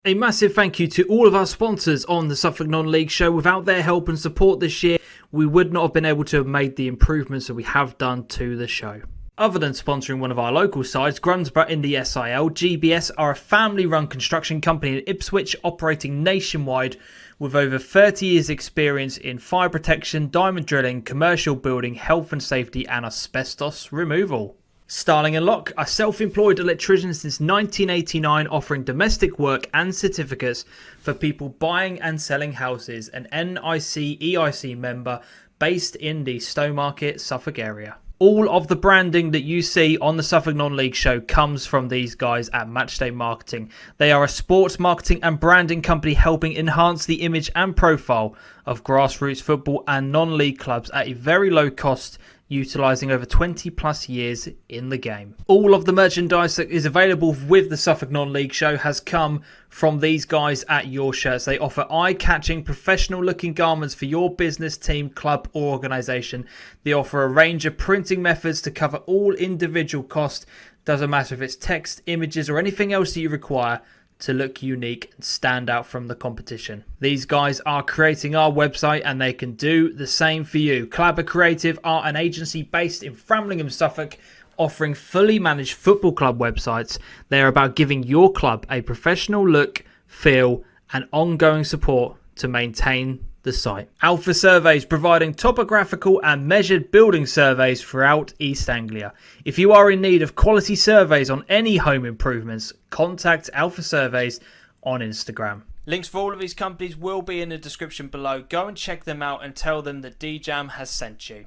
A massive thank you to all of our sponsors on the Suffolk Non-League show. Without their help and support this year, we would not have been able to have made the improvements that we have done to the show. Other than sponsoring one of our local sides, Grunsborough in the SIL, GBS are a family-run construction company in Ipswich operating nationwide with over 30 years experience in fire protection, diamond drilling, commercial building, health and safety and asbestos removal. Starling and Lock, a self-employed electrician since 1989 offering domestic work and certificates for people buying and selling houses, an NIC EIC member based in the Stowmarket, Suffolk area. All of the branding that you see on the Suffolk Non-League show comes from these guys at Matchday Marketing. They are a sports marketing and branding company helping enhance the image and profile of grassroots football and non-league clubs at a very low cost, utilising over 20 plus years in the game. All of the merchandise that is available with the Suffolk Non-League show has come from these guys at Your Shirts. They offer eye-catching, professional-looking garments for your business, team, club or organisation. They offer a range of printing methods to cover all individual costs. Doesn't matter if it's text, images or anything else that you require to look unique and stand out from the competition. These guys are creating our website and they can do the same for you. Clabber Creative are an agency based in Framlingham, Suffolk, offering fully managed football club websites. They are about giving your club a professional look, feel and ongoing support to maintain the site. Alpha Surveys, providing topographical and measured building surveys throughout East Anglia. If you are in need of quality surveys on any home improvements, contact Alpha Surveys on Instagram. Links for all of these companies will be in the description below. Go and check them out and tell them that DeeJam has sent you.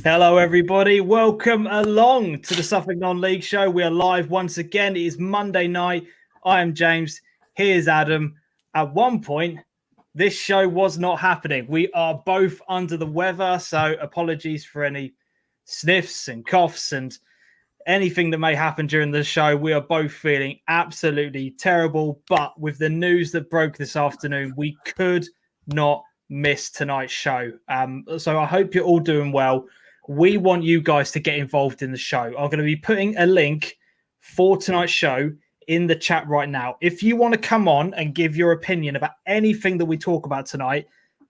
Hello everybody, welcome along to the Suffolk Non-League show. We are live once again. It is Monday night. I am James, here's Adam. At one point, this show was not happening. We are both under the weather, so apologies for any sniffs and coughs and anything that may happen during the show. We are both feeling absolutely terrible, but with the news that broke this afternoon, we could not miss tonight's show. So I hope you're all doing well. We want you guys to get involved in the show. I'm going to be putting a link for tonight's show in the chat right now. If you want to come on and give your opinion about anything that we talk about tonight,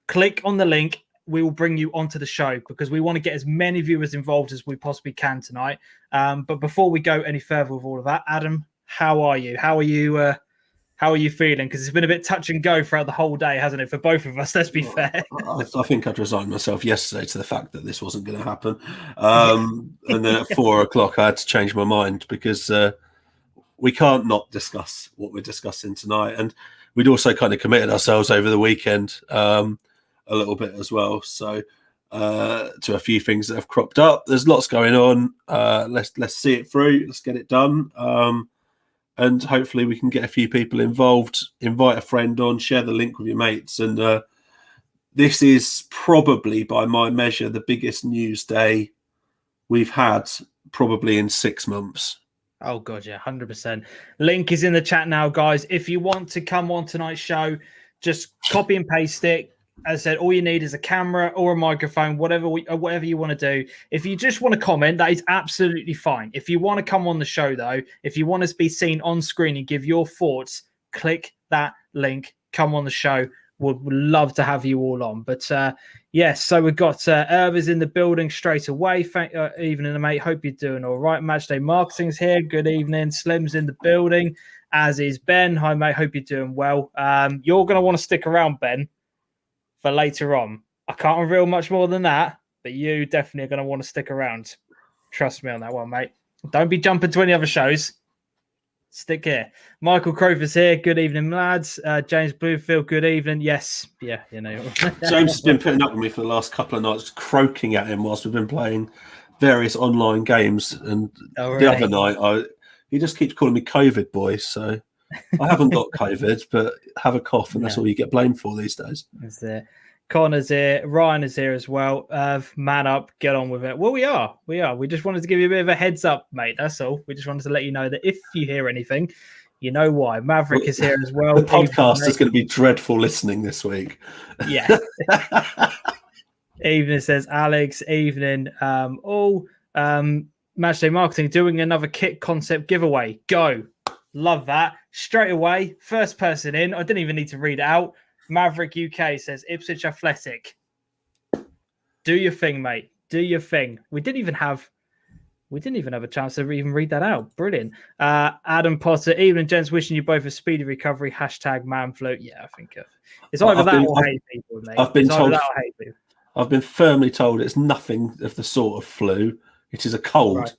click on the link. We will bring you onto the show because we want to get as many viewers involved as we possibly can tonight. But before we go any further with all of that, Adam, how are you? How are you feeling? Because it's been a bit touch and go throughout the whole day, hasn't it? For both of us, let's be fair. I think I'd resigned myself yesterday to the fact that this wasn't going to happen. And then at 4 o'clock, I had to change my mind because we can't not discuss what we're discussing tonight. And we'd also kind of committed ourselves over the weekend a little bit as well. So to a few things that have cropped up. There's lots going on. Let's see it through. Let's get it done. And hopefully we can get a few people involved, invite a friend on, share the link with your mates. And this is probably, by my measure, the biggest news day we've had probably in 6 months. Oh, God, yeah, 100%. Link is in the chat now, guys. If you want to come on tonight's show, just copy and paste it. As I said, all you need is a camera or a microphone, whatever you want to do. If you just want to comment, that is absolutely fine. If you want to come on the show, though, if you want to be seen on screen and give your thoughts, click that link. Come on the show. Would love to have you all on. But yes, so we've got Irva's in the building straight away. Evening, mate. Hope you're doing all right. Matchday Marketing's here. Good evening. Slim's in the building, as is Ben. Hi, mate. Hope you're doing well. You're going to want to stick around, Ben, for later on. I can't reveal much more than that, but you definitely are going to want to stick around. Trust me on that one, mate. Don't be jumping to any other shows. Stick here. Michael Crowther's here. Good evening, lads. James Bluefield, good evening. Yes. Yeah, you know. James has been putting up with me for the last couple of nights, croaking at him whilst we've been playing various online games. And the other night, he just keeps calling me COVID boy. So I haven't got COVID, but have a cough, and that's all you get blamed for these days. Is there? Connor's here. Ryan is here as well. Man up, get on with it. Well, we are. We just wanted to give you a bit of a heads up, mate. That's all. We just wanted to let you know that if you hear anything, you know why. Maverick is here as well. The podcast is going to be dreadful listening this week. Yeah. Evening, says Alex. Evening. Matchday Marketing doing another kit concept giveaway. Go. Love that. Straight away, first person in. I didn't even need to read it out. Maverick UK says Ipswich Athletic. Do your thing, mate. Do your thing. We didn't even have a chance to even read that out. Brilliant. Adam Potter, evening gents, wishing you both a speedy recovery. #manflu. Yeah, I think it's either that or hate people, mate. I've been firmly told it's nothing of the sort of flu. It is a cold.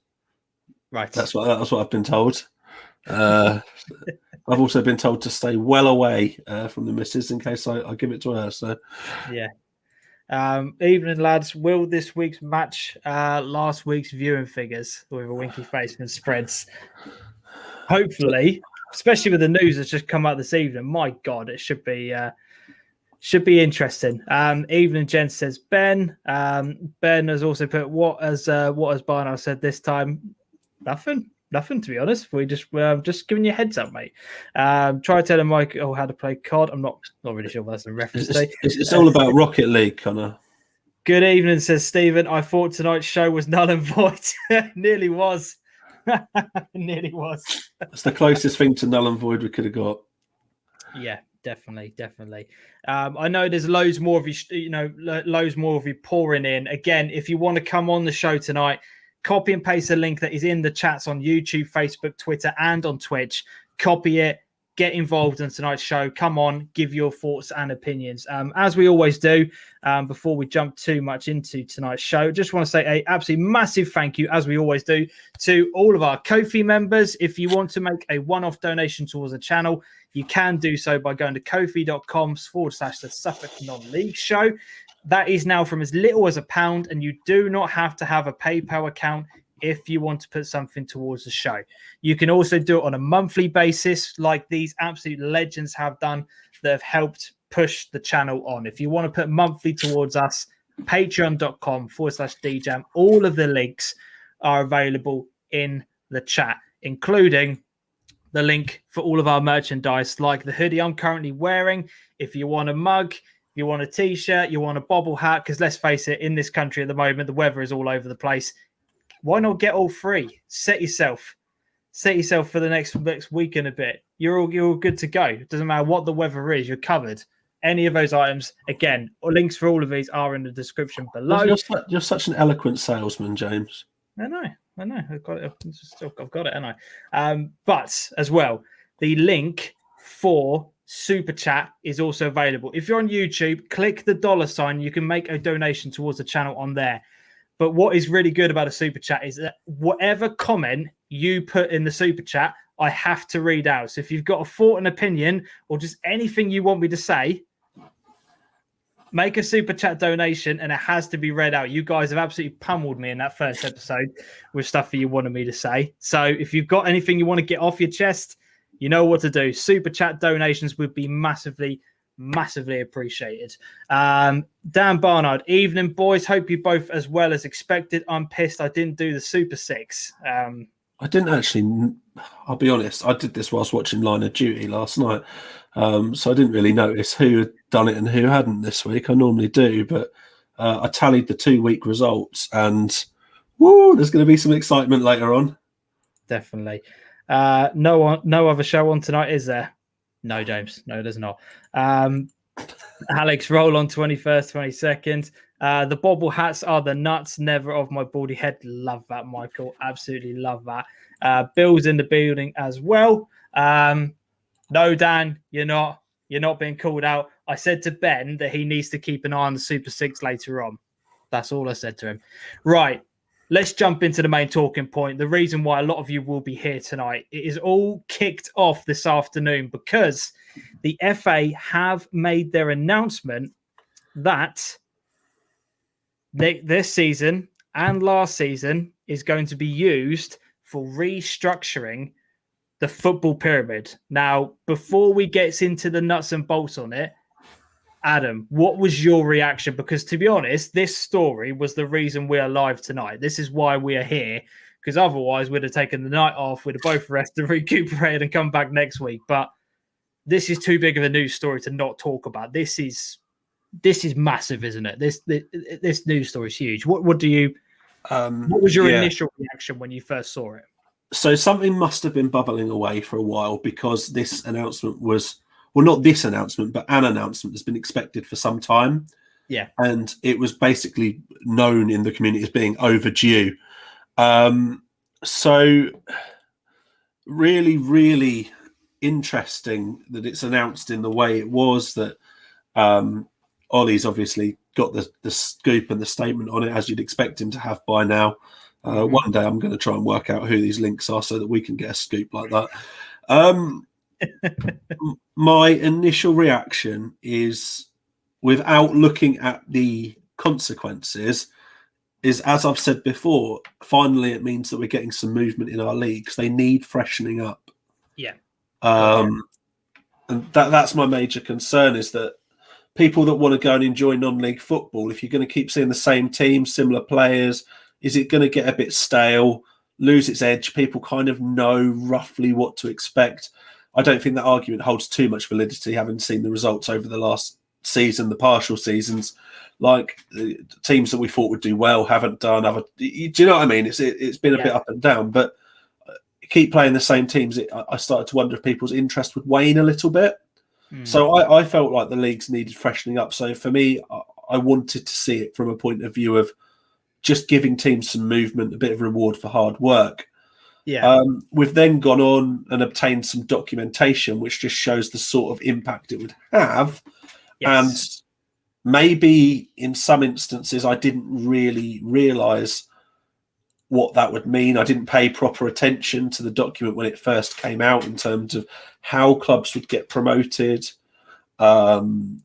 Right. That's what I've been told. I've also been told to stay well away from the missus in case I give it to her. So yeah. Evening, lads. Will this week's match last week's viewing figures with a winky face and spreads? Hopefully, especially with the news that's just come out this evening. My God, it should be interesting. Evening, Jen says Ben. Ben has also put what has Barnard said this time? Nothing, to be honest. We're just giving you a heads up, mate. Try telling Mike how to play COD. I'm not really sure what that's a reference to. It's all about Rocket League, Connor. Good evening, says Stephen. I thought tonight's show was null and void. Nearly was. Nearly was. That's the closest thing to null and void we could have got. Yeah, definitely. I know there's loads more of you pouring in. Again, if you want to come on the show tonight, copy and paste the link that is in the chats on YouTube, Facebook, Twitter, and on Twitch. Copy it. Get involved in tonight's show. Come on, give your thoughts and opinions. As we always do, before we jump too much into tonight's show, just want to say a absolutely massive thank you, as we always do, to all of our Ko-fi members. If you want to make a one-off donation towards the channel, you can do so by going to kofi.com/the Suffolk Non-League Show. That is now from as little as £1, and you do not have to have a PayPal account if you want to put something towards the show. You can also do it on a monthly basis, like these absolute legends have done that have helped push the channel on. If you want to put monthly towards us, patreon.com/DeeJam. All of the links are available in the chat, including the link for all of our merchandise, like the hoodie I'm currently wearing. If you want a mug, you want a t-shirt, you want a bobble hat, because let's face it, in this country at the moment, the weather is all over the place. Why not get all free? Set yourself for the next week and a bit. You're all good to go. It doesn't matter what the weather is, you're covered. Any of those items, again, links for all of these are in the description below. You're such an eloquent salesman, James. I know. I've got it, haven't I? But as well, the link for Super Chat is also available. If you're on YouTube, click the $sign. You can make a donation towards the channel on there. But what is really good about a Super Chat is that whatever comment you put in the Super Chat, I have to read out. So if you've got a thought, an opinion, or just anything you want me to say, make a Super Chat donation and it has to be read out. You guys have absolutely pummeled me in that first episode with stuff that you wanted me to say. So if you've got anything you want to get off your chest, you know what to do. Super Chat donations would be massively appreciated. Dan Barnard, evening, boys. Hope you both as well as expected. I'm pissed I didn't do the Super Six. I didn't actually, I'll be honest, I did this whilst watching Line of Duty last night. So I didn't really notice who had done it and who hadn't this week. I normally do, but I tallied the 2-week results and there's going to be some excitement later on. Definitely. No other show on tonight, is there? No, James. No, there's not. Alex, roll on 21st, 22nd. The bobble hats are the nuts, never of my baldy head. Love that, Michael. Absolutely love that. Bill's in the building as well. No, Dan, you're not being called out. I said to Ben that he needs to keep an eye on the Super Six later on. That's all I said to him. Right. Let's jump into the main talking point. The reason why a lot of you will be here tonight, it is all kicked off this afternoon because the FA have made their announcement that this season and last season is going to be used for restructuring the football pyramid. Now, before we get into the nuts and bolts on it, Adam, what was your reaction? Because to be honest, this story was the reason we're live tonight. This is why we are here, because otherwise we'd have taken the night off, we'd have both rested, recuperated, and come back next week. But this is too big of a news story to not talk about. This is massive, isn't it? This news story is huge. What was your initial reaction when you first saw it? So something must have been bubbling away for a while, because this announcement was, well, not this announcement, but an announcement has been expected for some time. Yeah. And it was basically known in the community as being overdue. So really, really interesting that it's announced in the way it was, that Ollie's obviously got the scoop and the statement on it, as you'd expect him to have by now. One day I'm going to try and work out who these links are so that we can get a scoop like that. My initial reaction is, without looking at the consequences, is, as I've said before, finally it means that we're getting some movement in our leagues. They need freshening up. Yeah. And that's my major concern, is that people that want to go and enjoy non-league football, if you're going to keep seeing the same team, similar players, is it going to get a bit stale, lose its edge? People kind of know roughly what to expect. I don't think that argument holds too much validity, having seen the results over the last season, the partial seasons. Like, teams that we thought would do well haven't done. Do you know what I mean? It's been a bit up and down, but keep playing the same teams. I started to wonder if people's interest would wane a little bit. So I felt like the leagues needed freshening up. So for me, I wanted to see it from a point of view of just giving teams some movement, a bit of reward for hard work. Yeah. We've then gone on and obtained some documentation which just shows the sort of impact it would have. Yes. And maybe in some instances I didn't really realise what that would mean. I didn't pay proper attention to the document when it first came out, in terms of how clubs would get promoted. And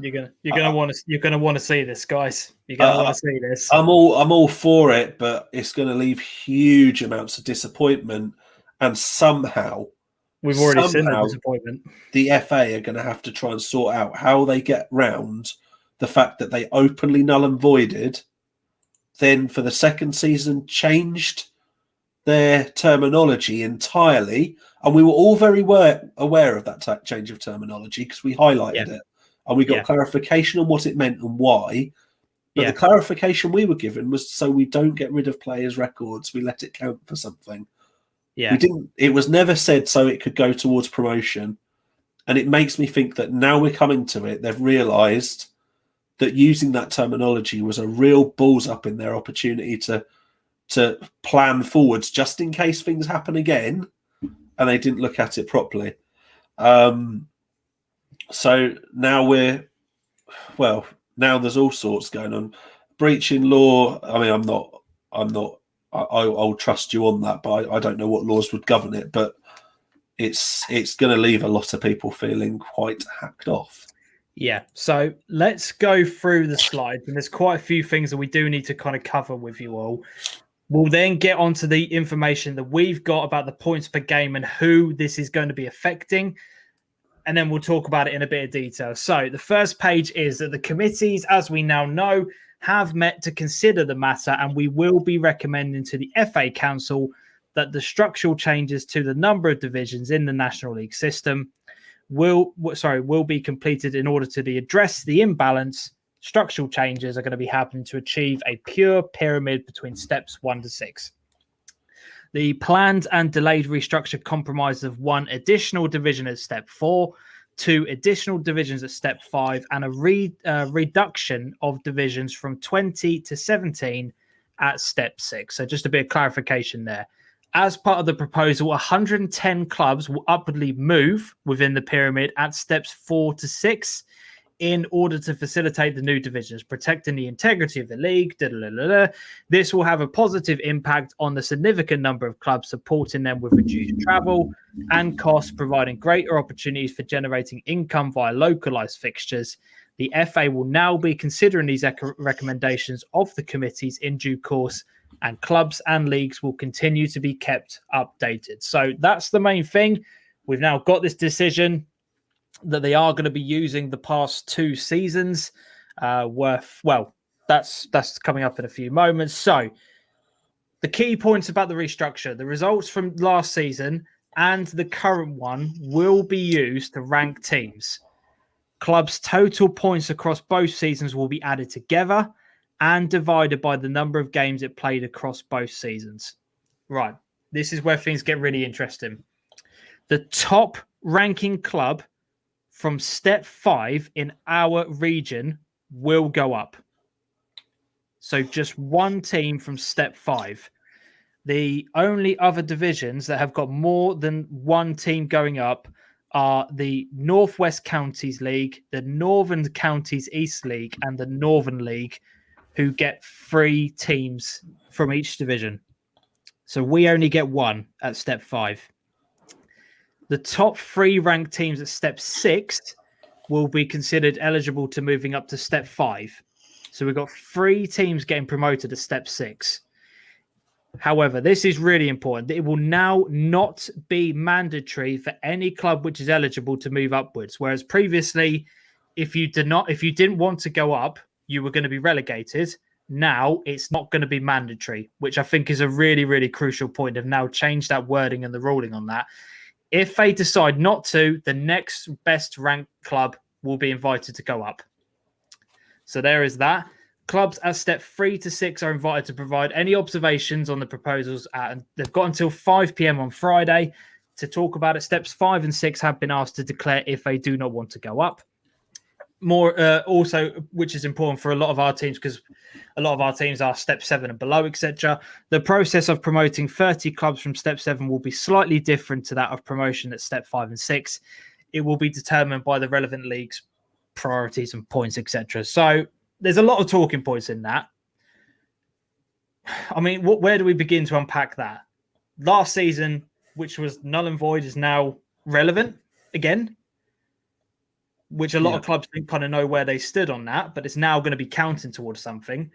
you're gonna want to see this, guys. You're gonna want to see this. I'm all for it, but it's going to leave huge amounts of disappointment. And somehow we've already seen the disappointment. The FA are going to have to try and sort out how they get round the fact that they openly null and voided, then for the second season changed their terminology entirely. And we were all very aware of that change of terminology, because we highlighted it and we got clarification on what it meant and why. But the clarification we were given was, so we don't get rid of players' records, we let it count for something. We didn't. It was never said so it could go towards promotion. And it makes me think that now we're coming to it, they've realised that using that terminology was a real balls up in their opportunity to plan forwards, just in case things happen again, and they didn't look at it properly. So now now there's all sorts going on. Breaching law, I mean, I'll trust you on that, but I don't know what laws would govern it. But it's going to leave a lot of people feeling quite hacked off. Yeah, so let's go through the slides, and there's quite a few things that we do need to kind of cover with you all. We'll then get onto the information that we've got about the points per game and who this is going to be affecting, and then we'll talk about it in a bit of detail. So the first page is that the committees, as we now know, have met to consider the matter, and we will be recommending to the FA Council that the structural changes to the number of divisions in the National League system will be completed in order to address the imbalance. Structural changes are going to be happening to achieve a pure pyramid between steps 1 to 6. The planned and delayed restructure comprises of 1 additional division at step 4, 2 additional divisions at step 5, and a reduction of divisions from 20 to 17 at step 6. So just a bit of clarification there. As part of the proposal, 110 clubs will upwardly move within the pyramid at steps 4 to 6 in order to facilitate the new divisions, protecting the integrity of the league. This will have a positive impact on the significant number of clubs, supporting them with reduced travel and costs, providing greater opportunities for generating income via localized fixtures. The FA will now be considering these recommendations of the committees in due course, and clubs and leagues will continue to be kept updated. So that's the main thing. We've now got this decision that they are going to be using the past 2 seasons that's coming up in a few moments. So the key points about the restructure: the results from last season and the current one will be used to rank teams. Clubs' total points across both seasons will be added together, and divided by the number of games it played across both seasons. Right. This is where things get really interesting. The top ranking club from step 5 in our region will go up. So just one team from step 5. The only other divisions that have got more than one team going up are the Northwest Counties League, the Northern Counties East League, and the Northern League, who get 3 teams from each division. So we only get one at step 5. The top 3 ranked teams at step 6 will be considered eligible to moving up to step 5. So we've got 3 teams getting promoted at step 6. However, this is really important. It will now not be mandatory for any club which is eligible to move upwards. Whereas previously, if you didn't want to go up, you were going to be relegated. Now it's not going to be mandatory, which I think is a really, really crucial point. They've now changed that wording and the ruling on that. If they decide not to, the next best ranked club will be invited to go up. So there is that. Clubs at step 3 to 6 are invited to provide any observations on the proposals, and they've got until 5 p.m. on Friday to talk about it. Steps 5 and 6 have been asked to declare if they do not want to go up. More also, which is important for a lot of our teams, because a lot of our teams are step 7 and below, etc. The process of promoting 30 clubs from step 7 will be slightly different to that of promotion at step 5 and 6. It will be determined by the relevant leagues' priorities and points, etc. So there's a lot of talking points in that. I mean, where do we begin to unpack that? Last season, which was null and void, is now relevant again, which a lot of clubs didn't kind of know where they stood on that, but it's now going to be counting towards something.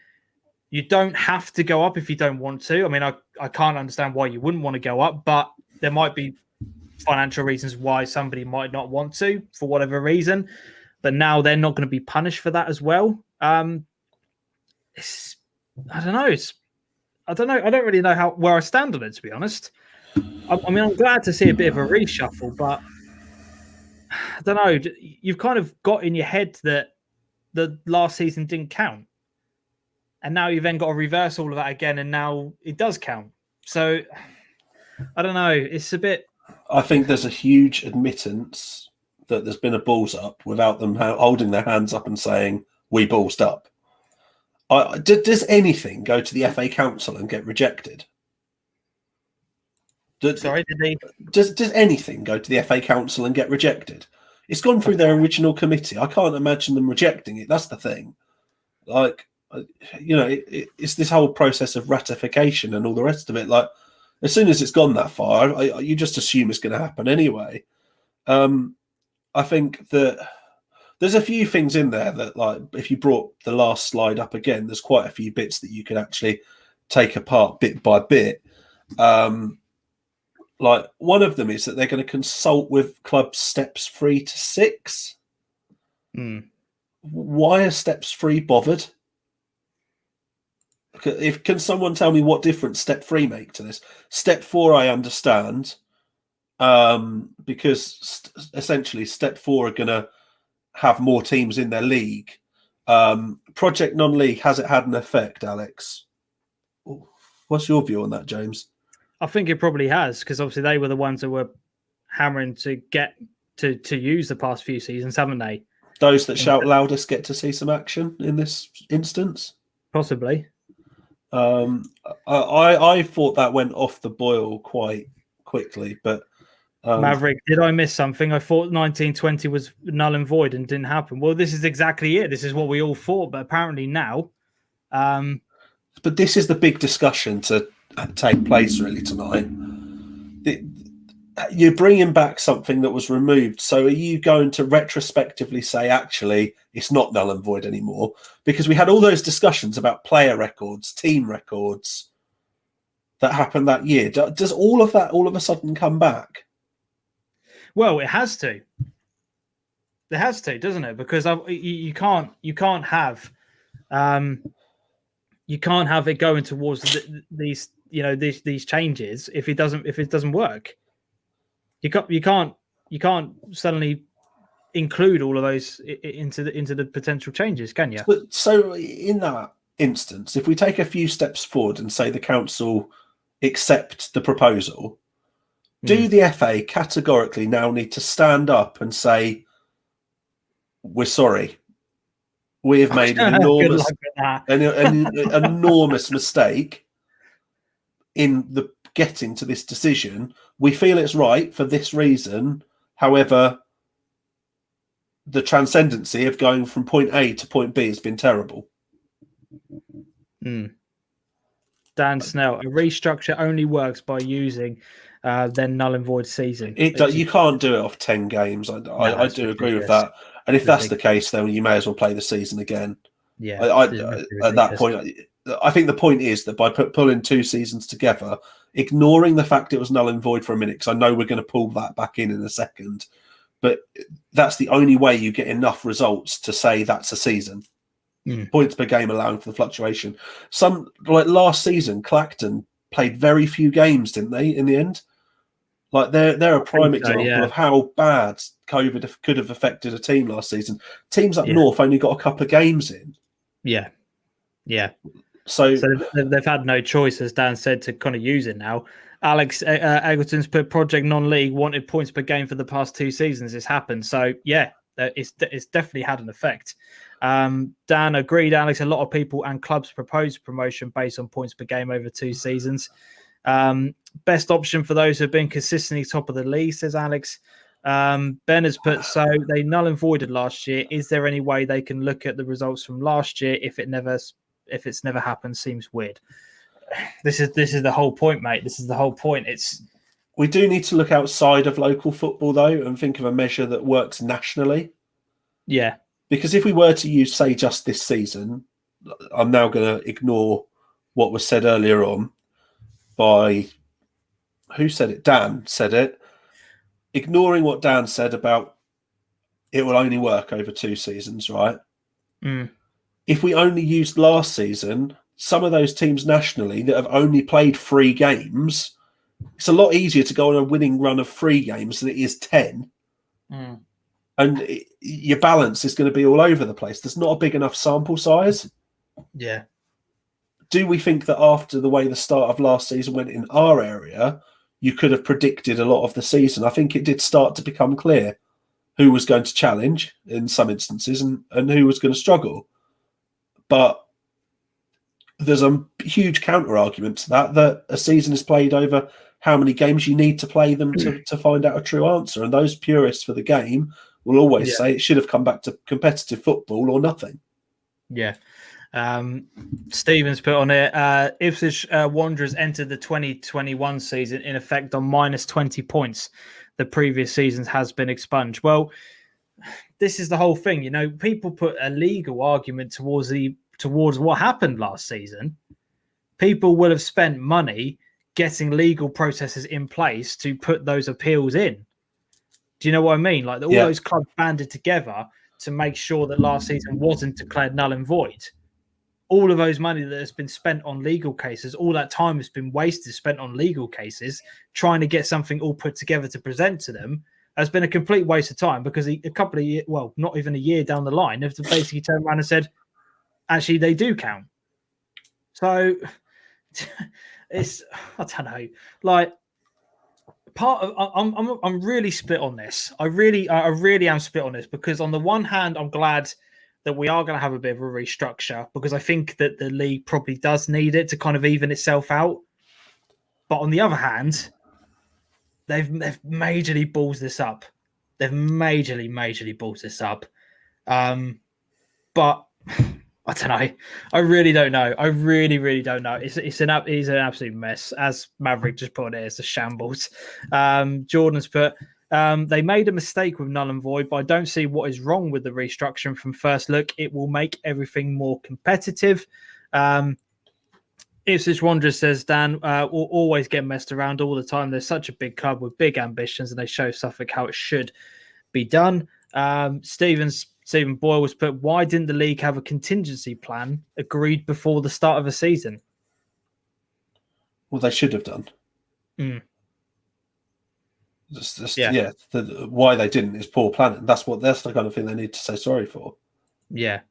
You don't have to go up if you don't want to. I mean, I can't understand why you wouldn't want to go up, but there might be financial reasons why somebody might not want to for whatever reason. But now they're not going to be punished for that as well. I don't know. I don't know. I don't really know where I stand on it, to be honest. I mean, I'm glad to see a bit of a reshuffle, but I don't know. You've kind of got in your head that the last season didn't count. And now you've then got to reverse all of that again, and now it does count. So, I don't know. It's a bit... I think there's a huge admittance that there's been a balls up without them holding their hands up and saying, we ballsed up. Does anything go to the FA Council and get rejected? Sorry, did they? Does anything go to the FA Council and get rejected? It's gone through their original committee. I can't imagine them rejecting it. That's the thing. Like, you know, it's this whole process of ratification and all the rest of it. Like, as soon as it's gone that far, you just assume it's going to happen anyway. I think that there's a few things in there that, like, if you brought the last slide up again, there's quite a few bits that you can actually take apart bit by bit. Like, one of them is that they're going to consult with clubs steps 3 to 6. Why are steps 3 bothered? Can someone tell me what difference step 3 make to this? Step 4, I understand, because essentially step 4 are going to have more teams in their league. Project non-league, has it had an effect, Alex? What's your view on that, James? I think it probably has, because obviously they were the ones that were hammering to get to use the past few seasons, haven't they? Those that shout loudest get to see some action in this instance? Possibly. I thought that went off the boil quite quickly, but Maverick, did I miss something? I thought 1920 was null and void and didn't happen. Well, this is exactly it. This is what we all thought, but apparently now. But this is the big discussion to take place really tonight. You're bringing back something that was removed. So are you going to retrospectively say, actually, it's not null and void anymore? Because we had all those discussions about player records, team records that happened that year. Does all of that all of a sudden come back? Well, it has to. It has to, doesn't it? Because you can't have it going towards these these changes if it doesn't work. You can't suddenly include all of those into the potential changes, can you? So in that, instance, if we take a few steps forward and say the council accept the proposal, do the FA categorically now need to stand up and say, we're sorry, we have made an enormous mistake in the getting to this decision. We feel it's right for this reason. However, the transcendency of going from point A to point B has been terrible. Dan Snell, a restructure only works by using then null and void season. You can't do it off 10 games. I do agree with that. And if that's the case, then you may as well play the season again. Yeah. At that point, I think the point is that by pulling 2 seasons together, ignoring the fact it was null and void for a minute, because I know we're going to pull that back in a second, but that's the only way you get enough results to say that's a season. Points per game allowing for the fluctuation. Some, like last season, Clacton played very few games, didn't they, in the end? Like they're a prime example of how bad COVID could have affected a team last season. Teams up north only got a couple of games in. Yeah. So they've had no choice, as Dan said, to kind of use it now. Alex Eggleton's put Project Non-League wanted points per game for the past 2 seasons. It's happened. So, yeah, it's definitely had an effect. Dan agreed, Alex. A lot of people and clubs proposed promotion based on points per game over 2 seasons. Best option for those who have been consistently top of the league, says Alex. Ben has put, so they null and voided last year. Is there any way they can look at the results from last year if it's never happened? Seems weird. This is the whole point, mate. This is the whole point. We do need to look outside of local football, though, and think of a measure that works nationally. Yeah. Because if we were to use, say, just this season, I'm now going to ignore what was said earlier on by, who said it? Dan said it. Ignoring what Dan said about it will only work over 2 seasons, right? If we only used last season, some of those teams nationally that have only played 3 games, it's a lot easier to go on a winning run of 3 games than it is 10. And your balance is going to be all over the place. There's not a big enough sample size. Yeah. Do we think that after the way the start of last season went in our area, you could have predicted a lot of the season? I think it did start to become clear who was going to challenge in some instances and who was going to struggle. But there's a huge counter argument to that a season is played over how many games you need to play them to find out a true answer. And those purists for the game will always say it should have come back to competitive football or nothing. Yeah. Stevens put on it, Ipswich Wanderers entered the 2021 season in effect on minus 20 points. The previous seasons has been expunged. Well, this is the whole thing. You know, people put a legal argument towards what happened last season. People will have spent money getting legal processes in place to put those appeals in. Do you know what I mean? Like all those clubs banded together to make sure that last season wasn't declared null and void. All of those money that has been spent on legal cases, all that time has been wasted spent on legal cases, trying to get something all put together to present to them, has been a complete waste of time, because a couple of years, well, not even a year down the line, they've basically turned around and said, actually, they do count. So it's, I don't know, like part of, I'm really split on this. I really am split on this, because on the one hand, I'm glad that we are going to have a bit of a restructure, because I think that the league probably does need it to kind of even itself out. But on the other hand, they've majorly balls this up. They've majorly balls this up. But I don't know. I really don't know. I really don't know. It's an absolute mess. As Maverick just put it, it's a shambles. Jordan's put, they made a mistake with null and void, but I don't see what is wrong with the restructuring from first look. It will make everything more competitive. Ipswich Wanderers, says Dan, will always get messed around all the time. They're such a big club with big ambitions, and they show Suffolk how it should be done. Stephen Boyle was put, why didn't the league have a contingency plan agreed before the start of the season? Well, they should have done. Why they didn't is poor planning. That's the kind of thing they need to say sorry for. Yeah.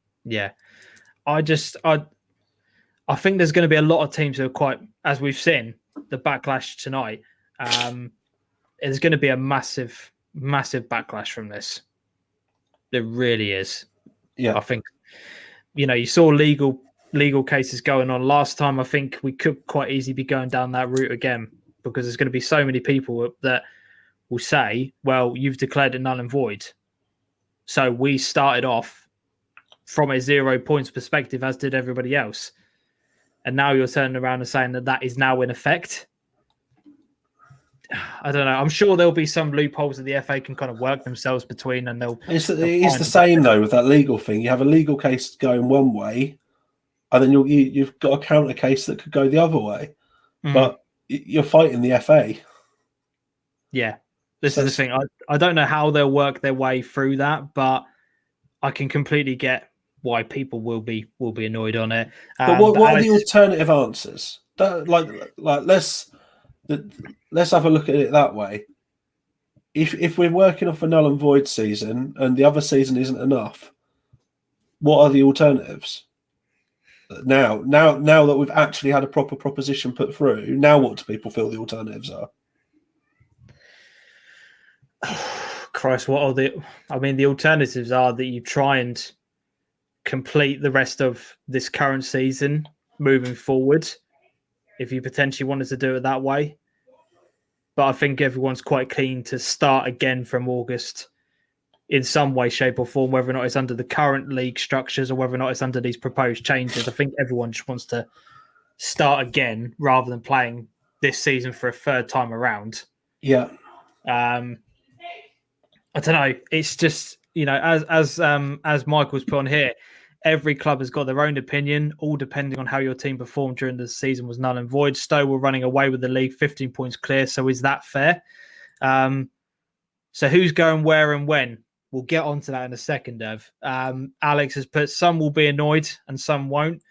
I think there's going to be a lot of teams who are quite, as we've seen, the backlash tonight. There's going to be a massive, massive backlash from this. There really is. Yeah. I think, you saw legal cases going on last time. I think we could quite easily be going down that route again, because there's going to be so many people that will say, well, you've declared it null and void. So we started off from a 0 points perspective, as did everybody else. And now you're turning around and saying that is now in effect. I don't know. I'm sure there'll be some loopholes that the FA can kind of work themselves between, and It's the same though with that legal thing. You have a legal case going one way, and then you've got a counter case that could go the other way. But you're fighting the FA. Yeah, this is the thing. I don't know how they'll work their way through that, but I can completely get why people will be annoyed on it. But what are the alternative answers? Let's have a look at it that way. If we're working off a null and void season and the other season isn't enough, what are the alternatives? Now that we've actually had a proper proposition put through, now what do people feel the alternatives are? Christ, what are the alternatives are that you try and complete the rest of this current season moving forward, if you potentially wanted to do it that way. But I think everyone's quite keen to start again from August in some way, shape or form, whether or not it's under the current league structures or whether or not it's under these proposed changes. I think everyone just wants to start again rather than playing this season for a third time around. Yeah. I don't know. It's just, as Michael's put on here, every club has got their own opinion, all depending on how your team performed during the season was null and void. Stowe were running away with the league, 15 points clear. So is that fair? So who's going where and when? We'll get onto that in a second, Dev. Alex has put, some will be annoyed and some won't.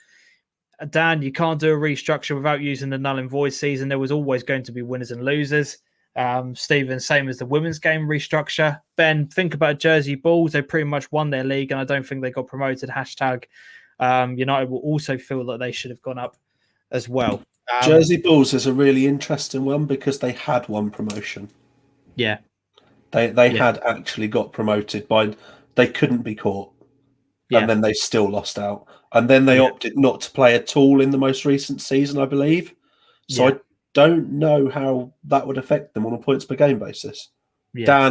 Dan, you can't do a restructure without using the null and void season. There was always going to be winners and losers. Stephen, same as the women's game restructure. Ben, think about Jersey Bulls. They pretty much won their league, and I don't think they got promoted. Hashtag United will also feel that they should have gone up as well. Jersey Bulls is a really interesting one because they had one promotion. Yeah. They had actually got promoted they couldn't be caught. Yeah. And then they still lost out. And then they opted not to play at all in the most recent season, I believe. So I don't know how that would affect them on a points per game basis. Yeah,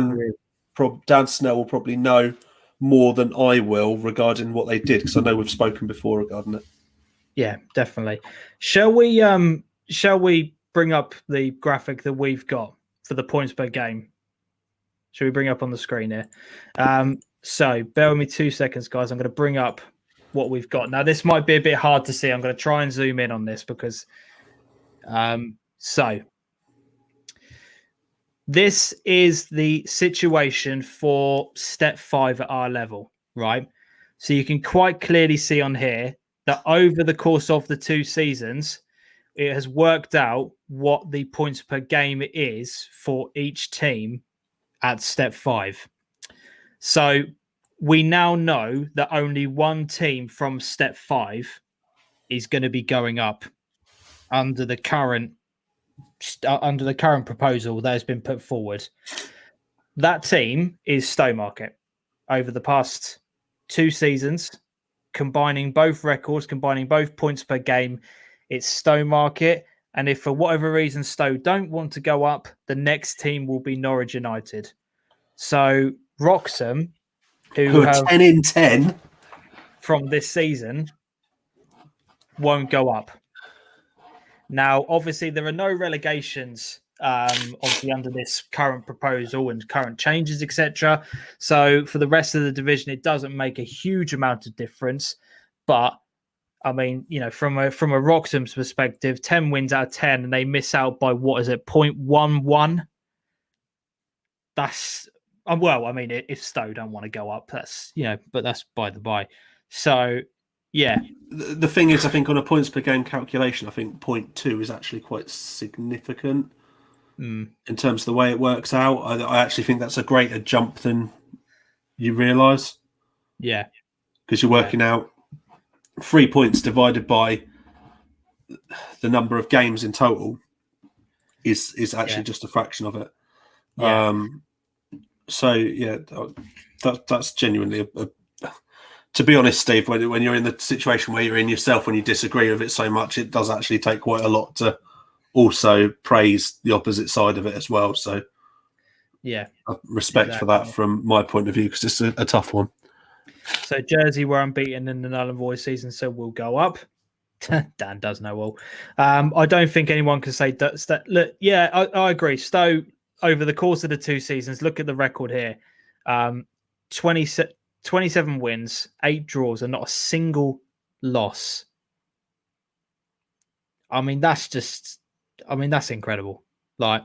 Dan Snell will probably know more than I will regarding what they did, because I know we've spoken before regarding it. Yeah, definitely. Shall we bring up the graphic that we've got for the points per game? Shall we bring up on the screen here? So bear with me 2 seconds, guys. I'm going to bring up what we've got. Now, this might be a bit hard to see. I'm going to try and zoom in on this because so this is the situation for step 5 at our level, right? So you can quite clearly see on here that over the course of the 2 seasons, it has worked out what the points per game is for each team at step 5. So we now know that only one team from step 5 is going to be going up under the current proposal that has been put forward. That team is Stowmarket. Over the past 2 seasons, combining both records, combining both points per game, it's Stowmarket. And if for whatever reason Stowe don't want to go up, the next team will be Norwich United. So Wroxham, who are 10 in 10 from this season, won't go up. Now, obviously, there are no relegations obviously under this current proposal and current changes, etc. So for the rest of the division, it doesn't make a huge amount of difference. But I mean, from a Wroxham's perspective, 10 wins out of 10, and they miss out by 0.11. That's well, I mean, if Stowe don't want to go up, that's but that's by the by. So yeah. The thing is, I think on a points per game calculation, I think 0.2 is actually quite significant in terms of the way it works out. I actually think that's a greater jump than you realise. Yeah. Because you're working out 3 points divided by the number of games in total is actually just a fraction of it. Yeah. So yeah, that's genuinely to be honest, Steve, when you're in the situation where you're in yourself, when you disagree with it so much, it does actually take quite a lot to also praise the opposite side of it as well. So yeah, respect for that from my point of view, because it's a tough one. So Jersey were unbeaten in the null and void season, so we'll go up. Dan does know all. I don't think anyone can say that. Look, yeah, I agree. Stowe, over the course of the 2 seasons, look at the record here. 27 wins, 8 draws, and not a single loss. I mean, that's incredible. Like,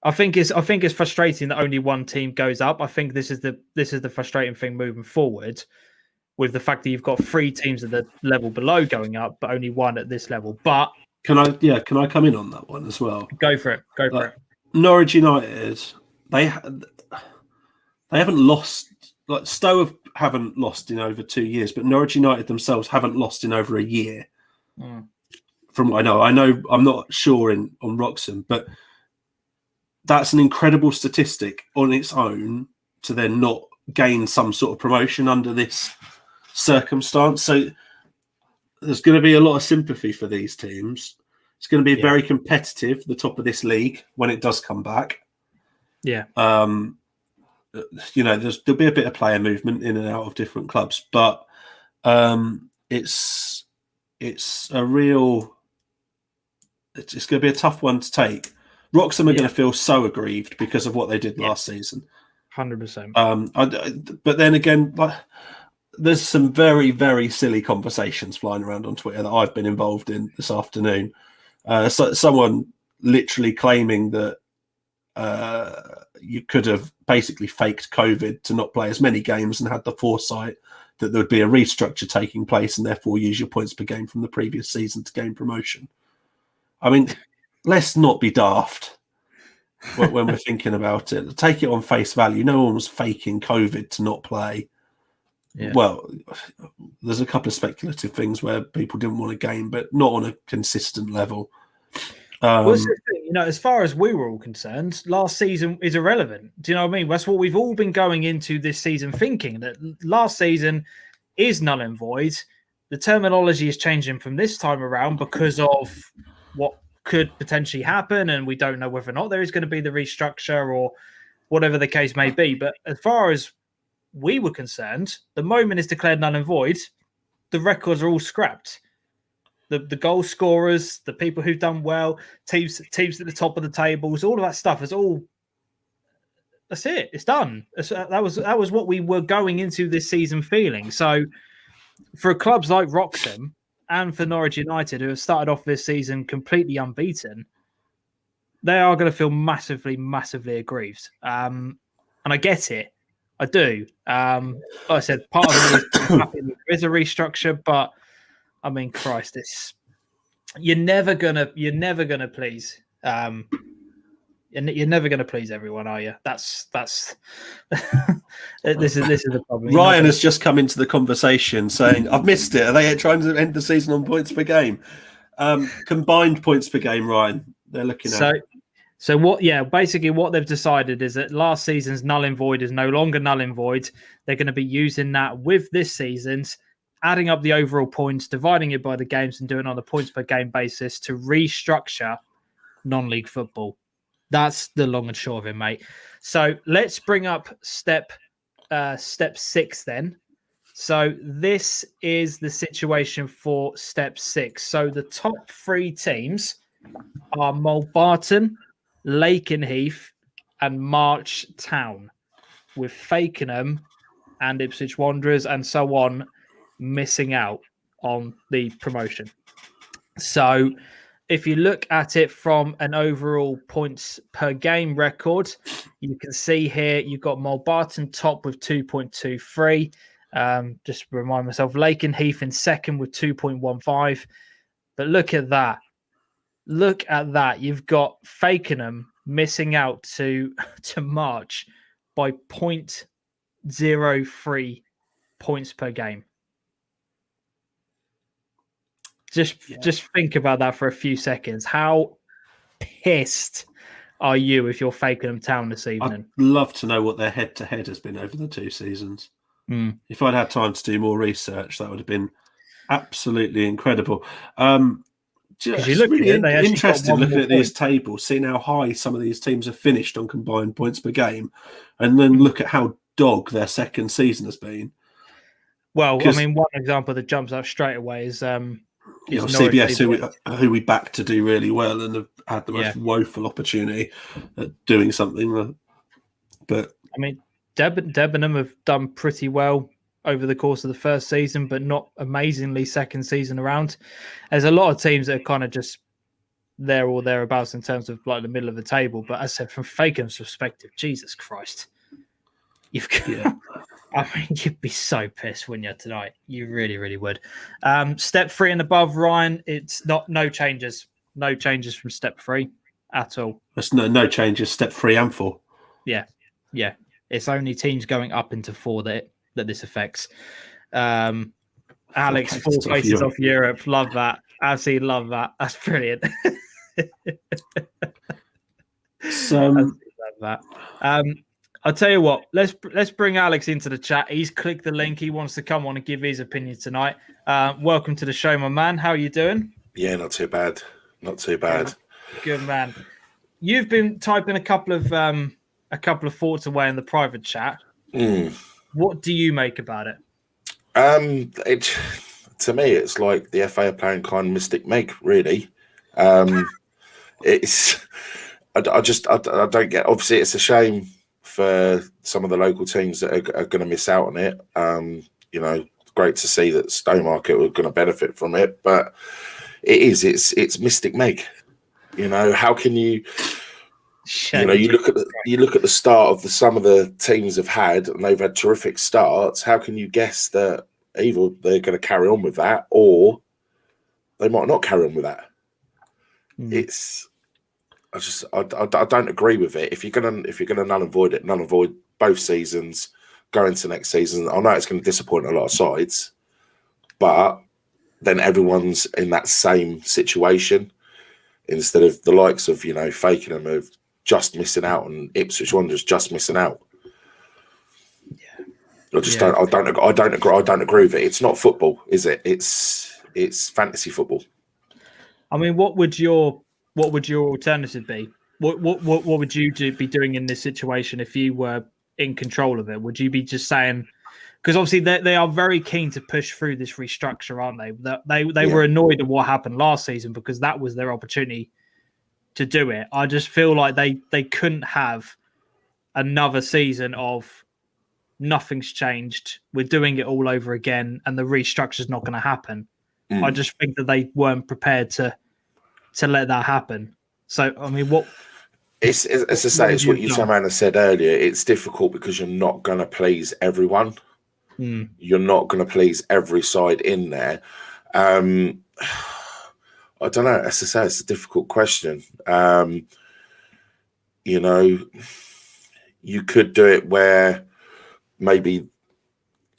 I think it's frustrating that only one team goes up. I think this is the frustrating thing moving forward, with the fact that you've got 3 teams at the level below going up, but only 1 at this level. But can I come in on that one as well? Go for it. Norwich United, they haven't lost. Like Stowe haven't lost in over 2 years, but Norwich United themselves haven't lost in over a year. From what I know, I'm not sure on Wroxham, but that's an incredible statistic on its own to then not gain some sort of promotion under this circumstance. So there's going to be a lot of sympathy for these teams. It's going to be very competitive, the top of this league, when it does come back. Yeah. There'll be a bit of player movement in and out of different clubs, but it's a real. It's going to be a tough one to take. Wroxham are going to feel so aggrieved because of what they did last season. 100%. But then again, there's some very, very silly conversations flying around on Twitter that I've been involved in this afternoon. So someone literally claiming that you could have basically faked COVID to not play as many games and had the foresight that there would be a restructure taking place and therefore use your points per game from the previous season to gain promotion. I mean, let's not be daft when we're thinking about it. Take it on face value. No one was faking COVID to not play. Yeah. Well, there's a couple of speculative things where people didn't want a game, but not on a consistent level. Well, that's the thing, as far as we were all concerned, last season is irrelevant. Do you know what I mean? That's what we've all been going into this season thinking, that last season is null and void. The terminology is changing from this time around because of what could potentially happen, and we don't know whether or not there is going to be the restructure or whatever the case may be. But as far as we were concerned, the moment is declared null and void, the records are all scrapped. The goal scorers, the people who've done well, teams at the top of the tables, all of that stuff is all. That's it. It's done. That was what we were going into this season feeling. So, for clubs like Wroxham and for Norwich United, who have started off this season completely unbeaten, they are going to feel massively, massively aggrieved. And I get it. I do. Like I said, part of me is happy there is a restructure, but I mean, Christ, you're never gonna please. You're never gonna please everyone, are you? That's this is the problem. Ryan has just come into the conversation saying, "I've missed it. Are they trying to end the season on points per game? Combined points per game, Ryan? They're looking at." So what? Yeah, basically what they've decided is that last season's null and void is no longer null and void. They're going to be using that with this season's, adding up the overall points, dividing it by the games, and doing it on a points per game basis to restructure non-league football. That's the long and short of it, mate. So let's bring up step 6 then. So this is the situation for step 6. So the top 3 teams are Mulbarton, Lakenheath, and March Town, with Fakenham and Ipswich Wanderers and so on missing out on the promotion. So if you look at it from an overall points per game record, you can see here you've got Mulbarton top with 2.23. Just remind myself, Lakenheath in second with 2.15. But look at that. You've got Fakenham missing out to March by 0.03 points per game. Just think about that for a few seconds. How pissed are you if you're Fakenham Town this evening? I'd love to know what their head-to-head has been over the 2 seasons. If I'd had time to do more research, that would have been absolutely incredible. It's really interesting looking at these tables, seeing how high some of these teams have finished on combined points per game, and then look at how dog their second season has been. Well, I mean, one example that jumps out straight away is CBS, who we backed to do really well and have had the most woeful opportunity at doing something. But I mean, Debenham have done pretty well over the course of the first season, but not amazingly second season around. There's a lot of teams that are kind of just there or thereabouts in terms of like the middle of the table. But as I said, from Fakenham's perspective, Jesus Christ, I mean, you'd be so pissed, wouldn't you, tonight? You really, really would. Step 3 and above, Ryan, it's no changes. No changes from step 3 at all. There's no changes, step 3 and 4. Yeah. It's only teams going up into 4 that this affects. Alex, 4 places off Europe. Love that. Absolutely love that. That's brilliant. Love that. I'll tell you what, let's bring Alex into the chat. He's clicked the link. He wants to come on and give his opinion tonight. Welcome to the show, my man. How are you doing? Yeah, not too bad. Not too bad. Good man. You've been typing a couple of thoughts away in the private chat. What do you make about it? To me, it's like the FA are playing kind of Mystic Meg, really. It's I don't get. Obviously, it's a shame for some of the local teams that are going to miss out on it. Great to see that Stowmarket are going to benefit from it, but it's Mystic Meg. How can you? You look at the start of some of the teams have had, and they've had terrific starts. How can you guess that either they're going to carry on with that, or they might not carry on with that? I don't agree with it. If you're gonna null and void both seasons, go into next season. I know it's going to disappoint a lot of sides, but then everyone's in that same situation instead of the likes of Fakenham of just missing out and Ipswich Wanderers just missing out. I don't agree with it. It's not football, is it? It's fantasy football. I mean, what would your alternative be? What would you be doing in this situation if you were in control of it? Would you be just saying, because obviously they are very keen to push through this restructure, aren't they? They were annoyed at what happened last season because that was their opportunity to do it. I just feel like they couldn't have another season of nothing's changed, we're doing it all over again, and the restructure is not going to happen. I just think that they weren't prepared to let that happen. So, I mean, what? It's what you said earlier. It's difficult because you're not going to please everyone. You're not going to please every side in there. I don't know. As I say, it's a difficult question. You could do it where maybe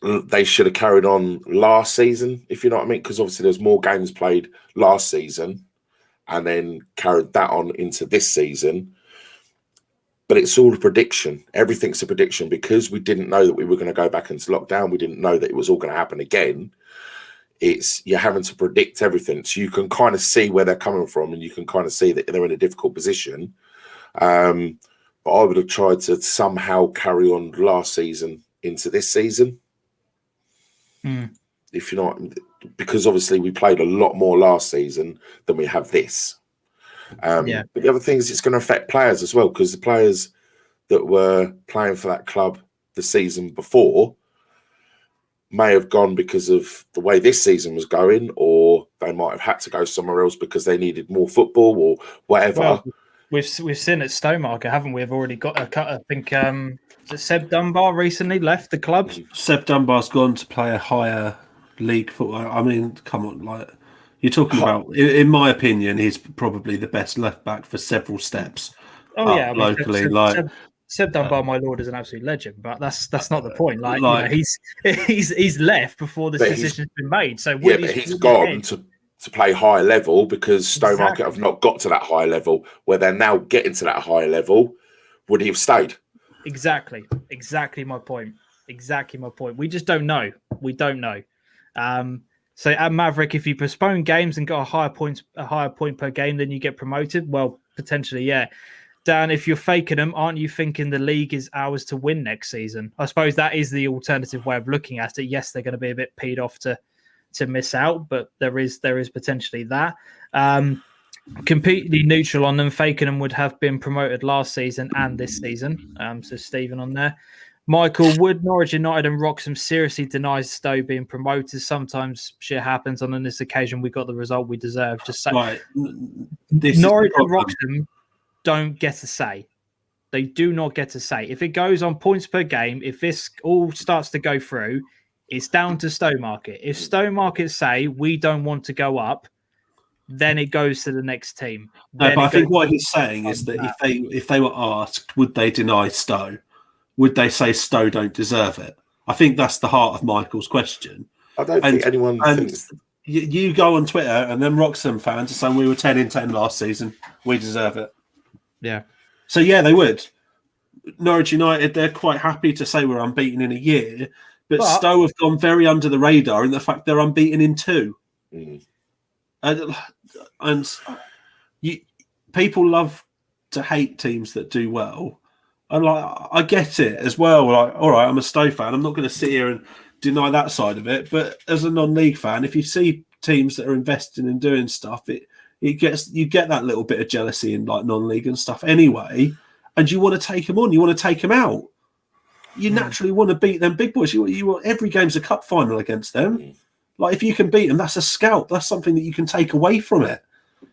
they should have carried on last season, if you know what I mean, because obviously there's more games played last season and then carried that on into this season. But it's all a prediction. Everything's a prediction because we didn't know that we were going to go back into lockdown. We didn't know that it was all going to happen again. You're having to predict everything. So you can kind of see where they're coming from and you can kind of see that they're in a difficult position. But I would have tried to somehow carry on last season into this season. If you know, because obviously we played a lot more last season than we have this. But the other thing is it's going to affect players as well, because the players that were playing for that club the season before may have gone because of the way this season was going, or they might have had to go somewhere else because they needed more football or whatever. Well, we've seen at Stowmarket, haven't we? We've already got a cut. I think Seb Dunbar recently left the club. Seb Dunbar's gone to play a higher league football. I mean, come on, like you're talking about. In my opinion, he's probably the best left back for several steps. Oh yeah, locally, Seb Dunbar, my lord, is an absolute legend, but that's not the point. He's left before this decision's been made. So but he's gone to to play higher level because Stowmarket have not got to that high level where they're now getting to that high level, would he have stayed? Exactly my point. We just don't know. We don't know. So at Maverick, if you postpone games and got a higher point per game, then you get promoted. Well, potentially, yeah. Dan, if you're faking them, aren't you thinking the league is ours to win next season? I suppose that is the alternative way of looking at it. Yes, they're going to be a bit peed off to miss out, but there is potentially that. Completely neutral on them. Fakenham would have been promoted last season and this season. So Stephen on there. Michael, would Norwich United and Wroxham seriously deny Stowe being promoted? Sometimes shit happens. On this occasion, we got the result we deserved. Just say, Right. Norwich and Wroxham don't get a say. They do not get a say. If it goes on points per game, if this all starts to go through, it's down to Stowmarket. If Stowmarket say we don't want to go up, then it goes to the next team. No, but I think what he's saying is that if they were asked, would they deny Stowe? Would they say Stowe don't deserve it? I think that's the heart of Michael's question. I don't think anyone thinks. You go on Twitter and then Wroxham fans are saying we were 10 in 10 last season. We deserve it. Yeah. So, yeah, they would. Norwich United, they're quite happy to say we're unbeaten in a year, but Stowe have gone very under the radar in the fact they're unbeaten in 2. Mm. And people love to hate teams that do well. And I get it as well. Like, all right, I'm a Stowe fan. I'm not going to sit here and deny that side of it. But as a non-league fan, if you see teams that are investing and doing stuff, you get that little bit of jealousy in like non-league and stuff anyway. And you want to take them on. You want to take them out. You naturally want to beat them big boys. You want every game's a cup final against them. Like if you can beat them, that's a scalp. That's something that you can take away from it.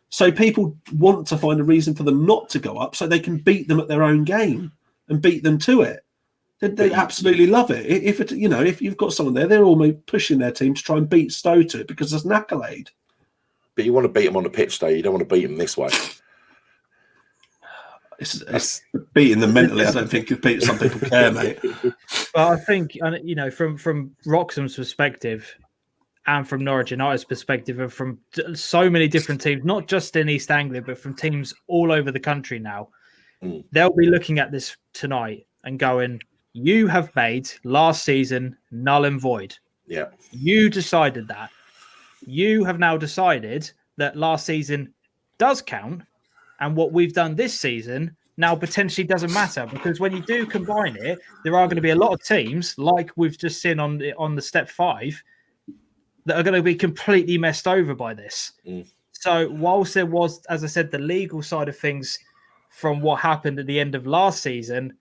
So people want to find a reason for them not to go up so they can beat them at their own game and beat them to it. They absolutely love it. If you've got someone there, they're almost pushing their team to try and beat Stowe to it because there's an accolade. But you want to beat them on the pitch, though. You don't want to beat them this way. It's beating them mentally. I don't think some people care, mate. Well, I think from Wroxham's perspective and from Norwich United's perspective, and from so many different teams, not just in East Anglia, but from teams all over the country now, they'll be looking at this tonight and going, "You have made last season null and void. Yeah, you decided that. You have now decided that last season does count." And what we've done this season now potentially doesn't matter because when you do combine it, there are going to be a lot of teams like we've just seen on the step 5 that are going to be completely messed over by this. So whilst there was, as I said, the legal side of things from what happened at the end of last season,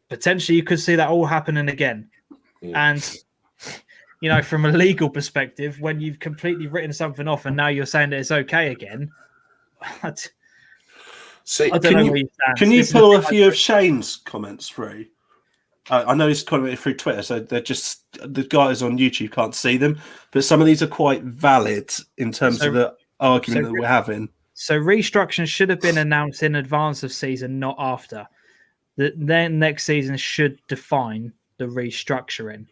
potentially you could see that all happening again. And, from a legal perspective, when you've completely written something off and now you're saying that it's okay again, See, I don't know where you stand. Can you pull a few of Shane's comments through? I know he's commented through Twitter, so they're just the guys on YouTube can't see them, but some of these are quite valid in terms of the argument that we're having. So restructuring should have been announced in advance of season, not after. Then next season should define the restructuring.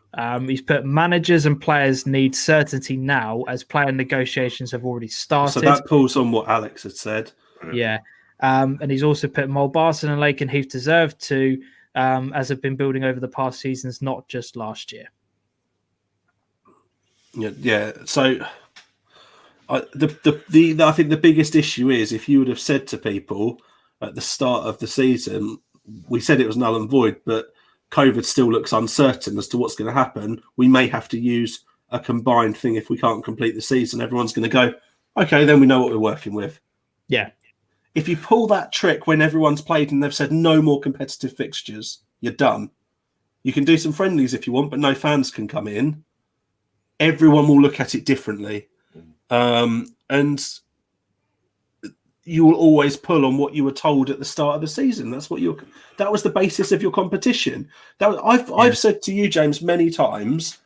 He's put managers and players need certainty now as player negotiations have already started. So that pulls on what Alex had said. Yeah. And he's also put Mulbarton and Lake and Heath deserve to, as have been building over the past seasons, not just last year. Yeah. So I think the biggest issue is if you would have said to people at the start of the season, we said it was null and void, but COVID still looks uncertain as to what's going to happen. We may have to use a combined thing if we can't complete the season. Everyone's going to go, okay, then we know what we're working with. Yeah. If you pull that trick when everyone's played and they've said no more competitive fixtures, you're done. You can do some friendlies if you want, but no fans can come in. Everyone will look at it differently. And you will always pull on what you were told at the start of the season. That was the basis of your competition. I've said to you, James, many times,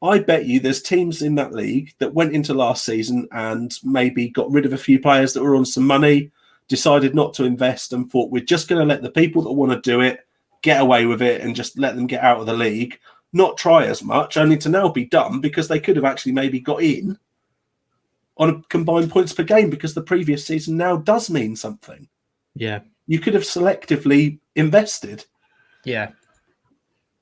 I bet you there's teams in that league that went into last season and maybe got rid of a few players that were on some money, decided not to invest and thought we're just going to let the people that want to do it get away with it and just let them get out of the league, not try as much, only to now be done because they could have actually maybe got in on a combined points per game because the previous season now does mean something. Yeah. You could have selectively invested. Yeah.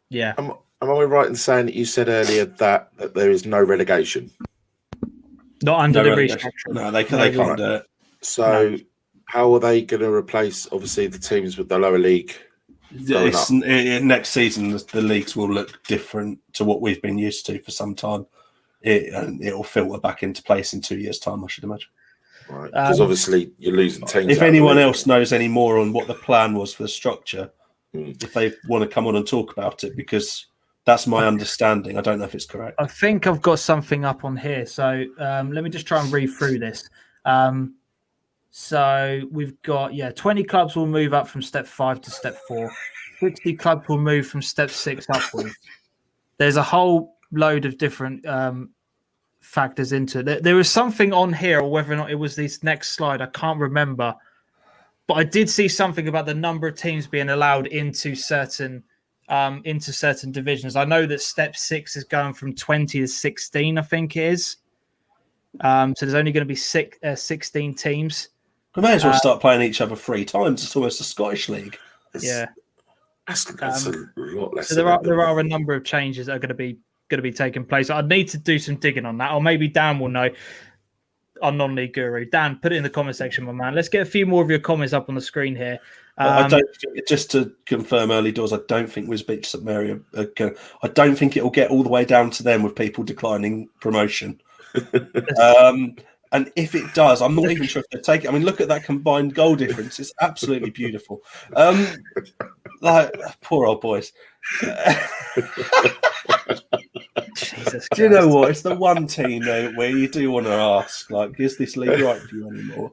Yeah. Am I right in saying that you said earlier that there is no relegation? Not under No the relegation. restructuring. No, they can't do it. So how are they going to replace, obviously, the teams with the lower league going up? Next season, the leagues will look different to what we've been used to for some time. It'll filter back into place in 2 years' time, I should imagine. Right, because obviously you're losing teams. If anyone else knows any more on what the plan was for the structure, if they want to come on and talk about it, because that's my understanding. I don't know if it's correct. I think I've got something up on here. So let me just try and read through this. So we've got, 20 clubs will move up from step 5 to step 4. 60 clubs will move from step 6 upwards. There's a whole load of different factors into it. There was something on here, or whether or not it was this next slide, I can't remember. But I did see something about the number of teams being allowed into certain divisions. I know that step 6 is going from 20 to 16, I think it is. So there's only going to be 16 teams. We may as well start playing each other 3 times. It's almost a Scottish league. That's a lot less. So there are a number of changes that are going to be taking place. I'd need to do some digging on that, or maybe Dan will know. Our non-league guru, Dan, put it in the comment section, my man. Let's get a few more of your comments up on the screen here. I don't. Just to confirm early doors, I don't think Wisbech St Mary I don't think it will get all the way down to them with people declining promotion. And if it does, I'm not even sure if they take it. I mean, look at that combined goal difference; it's absolutely beautiful. Like poor old boys. Jesus do you know what? It's the one team though where you do want to ask, like, is this league right for you anymore?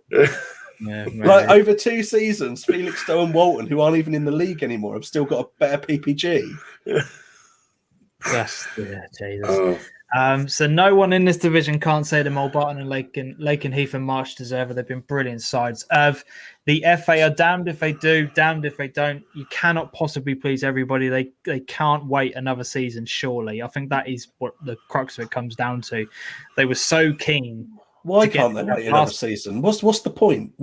Yeah, like over 2 seasons, Felixstowe and Walton, who aren't even in the league anymore, have still got a better PPG. Yes, Jesus. So no one in this division can't say that Mulbarton and Lake and Heath and March deserve it. They've been brilliant sides. The FA are damned if they do, damned if they don't. You cannot possibly please everybody. They can't wait another season, surely. I think that is what the crux of it comes down to. They were so keen. Why can't they wait another season? What's the point?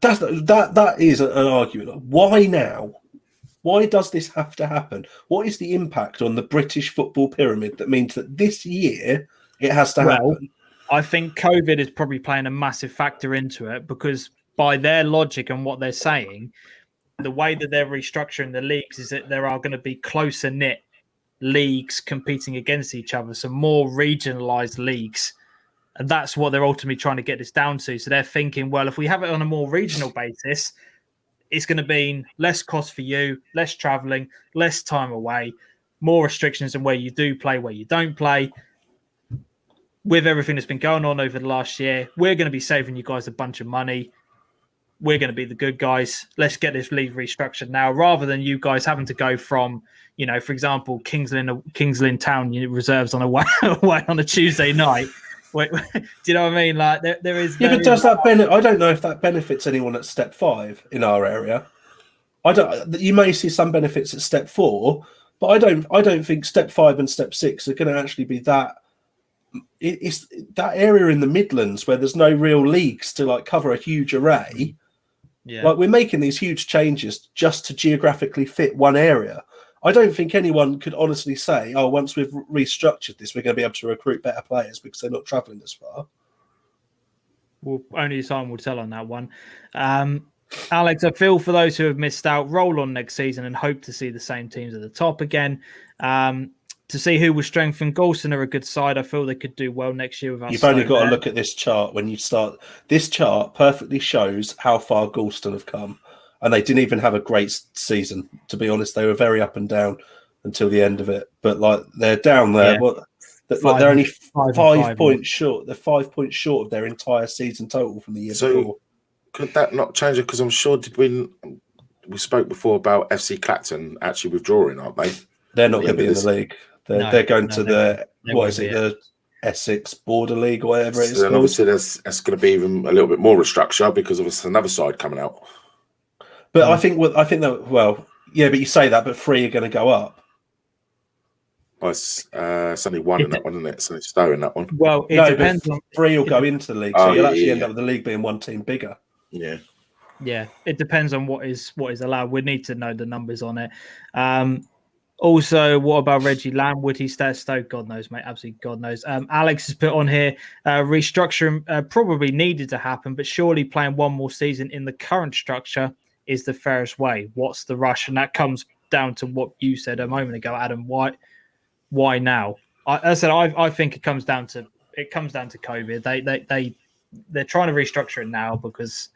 That is an argument. Why now? Why does this have to happen? What is the impact on the British football pyramid that means that this year it has to happen? I think COVID is probably playing a massive factor into it, because by their logic and what they're saying, the way that they're restructuring the leagues is that there are going to be closer knit leagues competing against each other, so more regionalised leagues. And that's what they're ultimately trying to get this down to. So they're thinking, well, if we have it on a more regional basis, it's going to be less cost for you, less travelling, less time away, more restrictions on where you do play, where you don't play. With everything that's been going on over the last year, we're going to be saving you guys a bunch of money. We're going to be the good guys. Let's get this league restructured now, rather than you guys having to go from, for example, Kings Lynn Town reserves on away on a Tuesday night. Wait, do you know what I mean? Like there is. Yeah, but does that benefit? I don't know if that benefits anyone at step 5 in our area. I don't. You may see some benefits at step 4, but I don't think step 5 and step 6 are going to actually be that. It's that area in the Midlands where there's no real leagues to cover a huge array. Yeah, we're making these huge changes just to geographically fit one area. I don't think anyone could honestly say, once we've restructured this, we're going to be able to recruit better players because they're not travelling as far. Well, only time will tell on that one. Alex, I feel for those who have missed out. Roll on next season and hope to see the same teams at the top again. To see who will strengthen. Galston are a good side. I feel they could do well next year without. You've only got to look at this chart when you start. This chart perfectly shows how far Galston have come. And they didn't even have a great season, to be honest. They were very up and down until the end of it. But they're down there. Yeah. They're only 5 points short. They're 5 points short of their entire season total from the year before. Could that not change it? Because I'm sure we spoke before about FC Clacton actually withdrawing, aren't they? They're not going to be in the league. They're going to the Essex Border League or whatever it is. Then obviously that's going to be even a little bit more restructure because of another side coming out. But I think that, but you say that, but 3 are going to go up. Oh, it's only one in that one, isn't it? So it's Stowe in that one. Well, it depends on 3 will go into the league, so you'll actually end yeah. up with the league being one team bigger. Yeah. Yeah, it depends on what is allowed. We need to know the numbers on it. Also, what about Reggie Lamb? Would he stay at Stoke? God knows, mate. Absolutely, God knows. Alex has put on here restructuring probably needed to happen, but surely playing one more season in the current structure is the fairest way. What's the rush? And that comes down to what you said a moment ago, Adam. Why now? I think it comes down to COVID. They're trying to restructure it now because,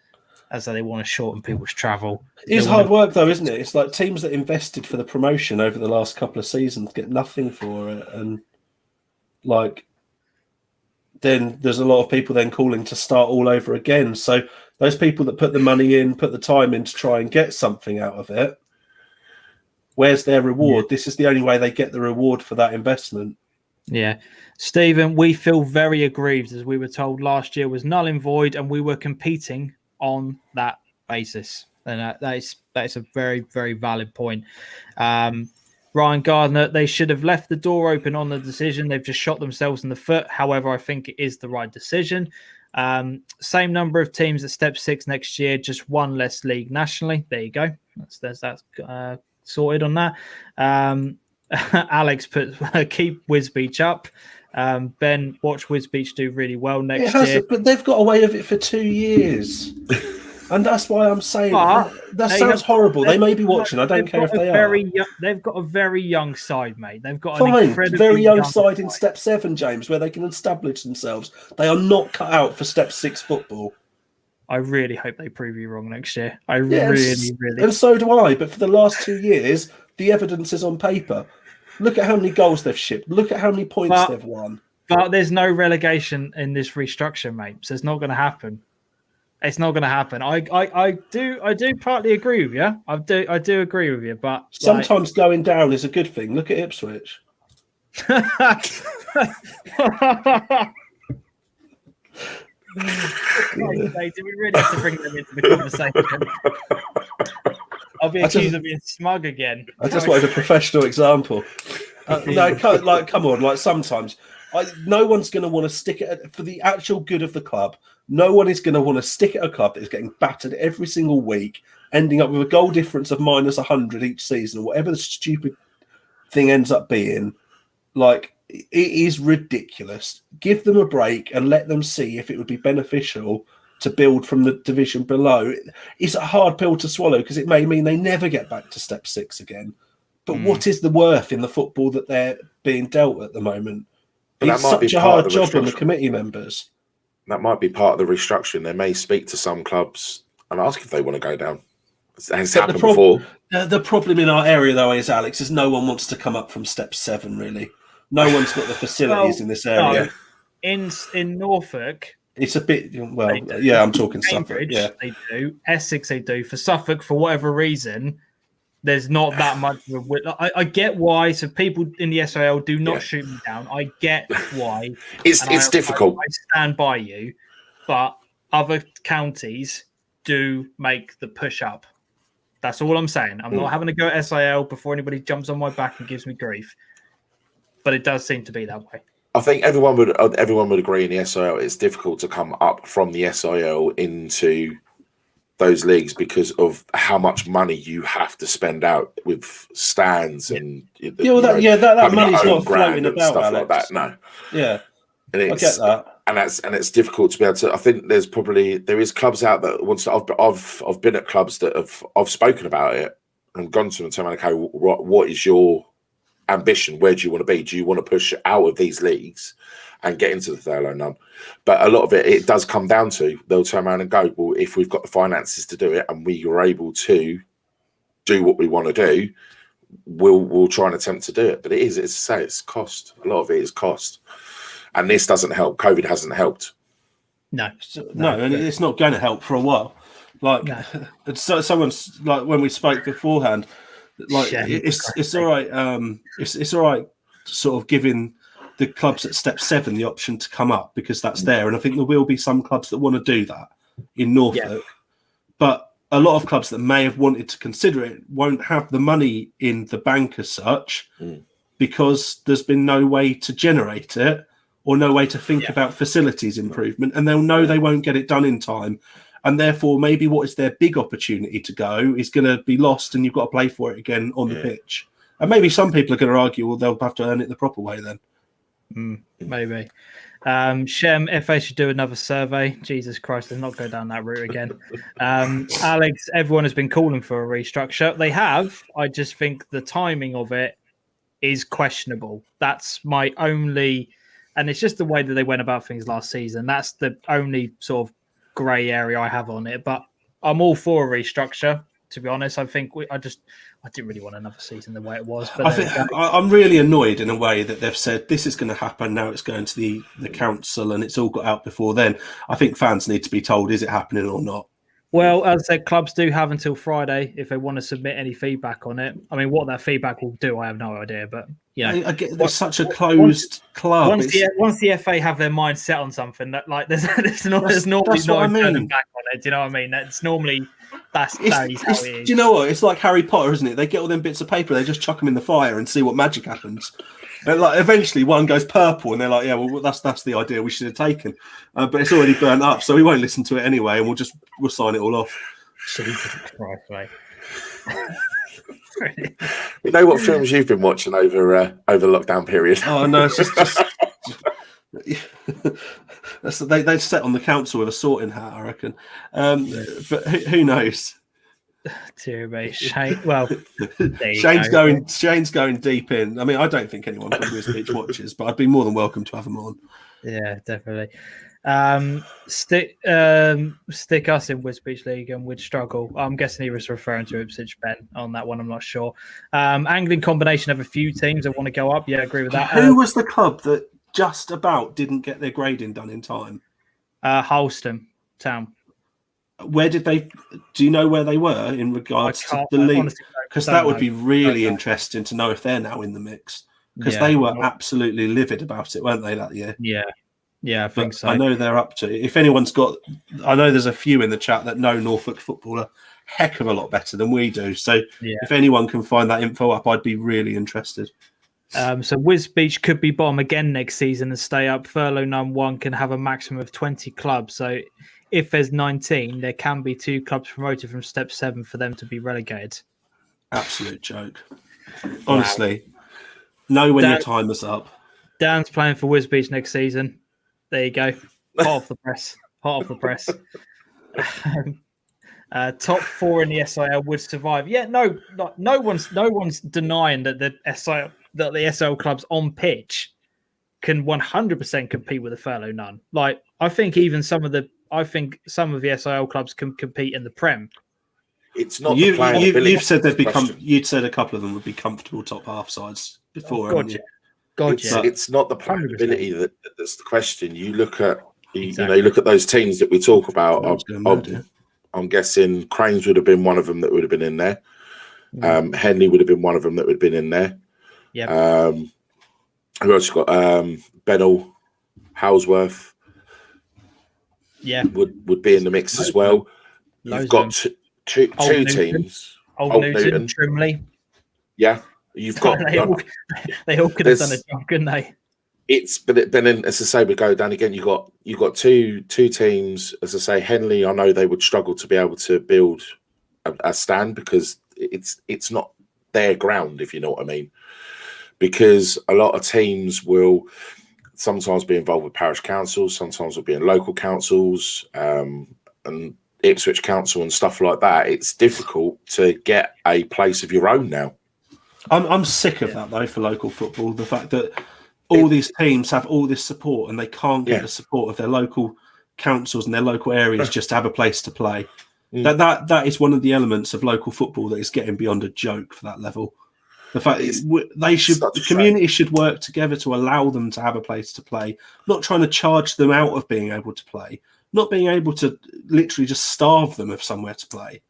as they want to shorten people's travel. It's hard work, though, isn't it? It's like teams that invested for the promotion over the last couple of seasons get nothing for it, and then there's a lot of people then calling to start all over again. So those people that put the money in, put the time in to try and get something out of it, where's their reward? Yeah. This is the only way they get the reward for that investment. Yeah. Stephen, we feel very aggrieved, as we were told last year was null and void, and we were competing on that basis. And that's a very, very valid point. Ryan Gardner, they should have left the door open on the decision. They've just shot themselves in the foot. However, I think it is the right decision. Same number of teams at Step 6 next year, just one less league nationally. There you go. That's sorted on that. Alex put keep Wisbeach up. Ben, watch Wisbeach do really well next year. But they've got away with it for 2 years. And that's why I'm saying that sounds horrible. They may be watching. I don't care if they are. They've got a very young side, mate. They've got an incredibly very young side in Step 7, James, where they can establish themselves. They are not cut out for Step 6 football. I really hope they prove you wrong next year. Really. And so do I. But for the last 2 years, the evidence is on paper. Look at how many goals they've shipped. Look at how many points they've won. But there's no relegation in this restructure, mate. So it's not going to happen. It's not going to happen. I do partly agree with you. I do agree with you. But sometimes going down is a good thing. Look at Ipswich. Do we really have to bring them into the conversation? I'll be accused of being smug again. I just wanted a professional example. Come on. Sometimes no one's going to want to stick it for the actual good of the club. No one is going to want to stick at a club that is getting battered every single week, ending up with a goal difference of minus 100 each season, or whatever the stupid thing ends up being. It is ridiculous. Give them a break and let them see if it would be beneficial to build from the division below. It's a hard pill to swallow because it may mean they never get back to Step 6 again. But what is the worth in the football that they're being dealt at the moment? But it's such a hard job on the committee members. That might be part of the restructuring. They may speak to some clubs and ask if they want to go down. It's happened before. The problem in our area, though, is, Alex, is no one wants to come up from Step 7, really. No one's got the facilities in this area. No. In Norfolk, it's a bit. Well, yeah, I'm talking Suffolk. Yeah, they do. Essex, they do. For Suffolk, for whatever reason, there's not that much of a. I get why. So people in the SIL do not shoot me down. I get why. It's difficult. I stand by you, but other counties do make the push up. That's all I'm saying. I'm not having to go SIL before anybody jumps on my back and gives me grief. But it does seem to be that way. I think everyone would agree in the SIL. It's difficult to come up from the SIL into those leagues because of how much money you have to spend out with stands and that money's not floating about, stuff Alex. like that. No, yeah, and I get that, and it's difficult to be able to. I think there is clubs out that wants to. I've been at clubs that I've spoken about it and gone to them and told them, okay, what is your ambition? Where do you want to be? Do you want to push out of these leagues and get into the third low none? But a lot of it does come down to they'll turn around and go, well, if we've got the finances to do it and we are able to do what we want to do, we'll try and attempt to do it. But it's cost. A lot of it is cost, and this doesn't help. COVID hasn't helped. No, and it's not going to help for a while. So someone's when we spoke beforehand. It's all right. It's all right. Sort of giving the clubs at Step 7 the option to come up because that's there, and I think there will be some clubs that want to do that in Norfolk. But a lot of clubs that may have wanted to consider it won't have the money in the bank as such because there's been no way to generate it or no way to think about facilities improvement, and they'll know they won't get it done in time. And therefore, maybe what is their big opportunity to go is going to be lost, and you've got to play for it again on the pitch. And maybe some people are going to argue, well, they'll have to earn it the proper way then. Maybe. Shem, FA should do another survey. Jesus Christ, let's not go down that route again. Alex, everyone has been calling for a restructure. They have. I just think the timing of it is questionable. That's my only... And it's just the way that they went about things last season. That's the only sort of grey area I have on it. But I'm all for a restructure, to be honest. I think I didn't really want another season the way it was. But I'm really annoyed in a way that they've said this is going to happen. Now it's going to the council and it's all got out before then. I think fans need to be told, is it happening or not? Well, as I said, clubs do have until Friday if they want to submit any feedback on it. I mean, what that feedback will do, I have no idea. But I get there's such a closed club. Once the FA have their mind set on something, that like there's normally no turning back on it. Do you know what I mean? That's normally that is how it is. Do you know what? It's like Harry Potter, isn't it? They get all them bits of paper, they just chuck them in the fire and see what magic happens. And like eventually one goes purple, and they're like, "Yeah, well, that's the idea we should have taken," but it's already burnt up, so we won't listen to it anyway, and we'll sign it all off. Jesus Christ, mate. We know what films you've been watching over lockdown period. Oh no, it's just they set on the council with a sorting hat, I reckon. But who knows? Dear me, Shane. Well, Shane's going deep in. I mean, I don't think anyone from Wisbeach watches, but I'd be more than welcome to have them on. Yeah, definitely. Stick us in Wisbeach League and we'd struggle. I'm guessing he was referring to Ipswich Ben on that one. I'm not sure. Angling combination have a few teams that want to go up. Yeah, I agree with that. Who was the club that just about didn't get their grading done in time? Holston Town. Where did they? Do you know where they were in regards to the league? Because that would be really interesting to know if they're now in the mix. Because they were absolutely livid about it, weren't they, that year? Yeah, I think so. I know they're up to it. If anyone's got, I know there's a few in the chat that know Norfolk football a heck of a lot better than we do. So if anyone can find that info up, I'd be really interested. So Wisbeach could be bottom again next season and stay up. Furlough None 1 can have a maximum of 20 clubs. So if there's 19, there can be 2 clubs promoted from step 7 for them to be relegated. Absolute joke. Honestly, know when your time is up. Dan's playing for Wisbeach next season. There you go. Hot off the press. Top 4 in the SIL would survive. Yeah, no one's denying that the SIL clubs on pitch can 100% compete with the Furlough None. Like I think some of the SIL clubs can compete in the Prem. It's not. You've said they'd become. You'd said a couple of them would be comfortable top half sides before. It's not the playability that's the question. You look at you look at those teams that we talk about. I'm guessing Cranes would have been one of them that would have been in there. Henley would have been one of them that would have been in there. Yeah. Who else you got? Bennell, Howsworth. Yeah. Would be in the mix as well. You've got two teams. Old Newton, Trimley. Yeah. You've got they all could have done a job, couldn't they? But then as I say, we go down again. You got two teams. As I say, Henley, I know they would struggle to be able to build a stand because it's not their ground, if you know what I mean. Because a lot of teams will sometimes be involved with parish councils, sometimes will be in local councils, and Ipswich Council and stuff like that. It's difficult to get a place of your own now. I'm sick of that though for local football. The fact that all these teams have all this support and they can't get the support of their local councils and their local areas just to have a place to play. That is one of the elements of local football that is getting beyond a joke for that level. The fact the community should work together to allow them to have a place to play, not trying to charge them out of being able to play, not being able to literally just starve them of somewhere to play.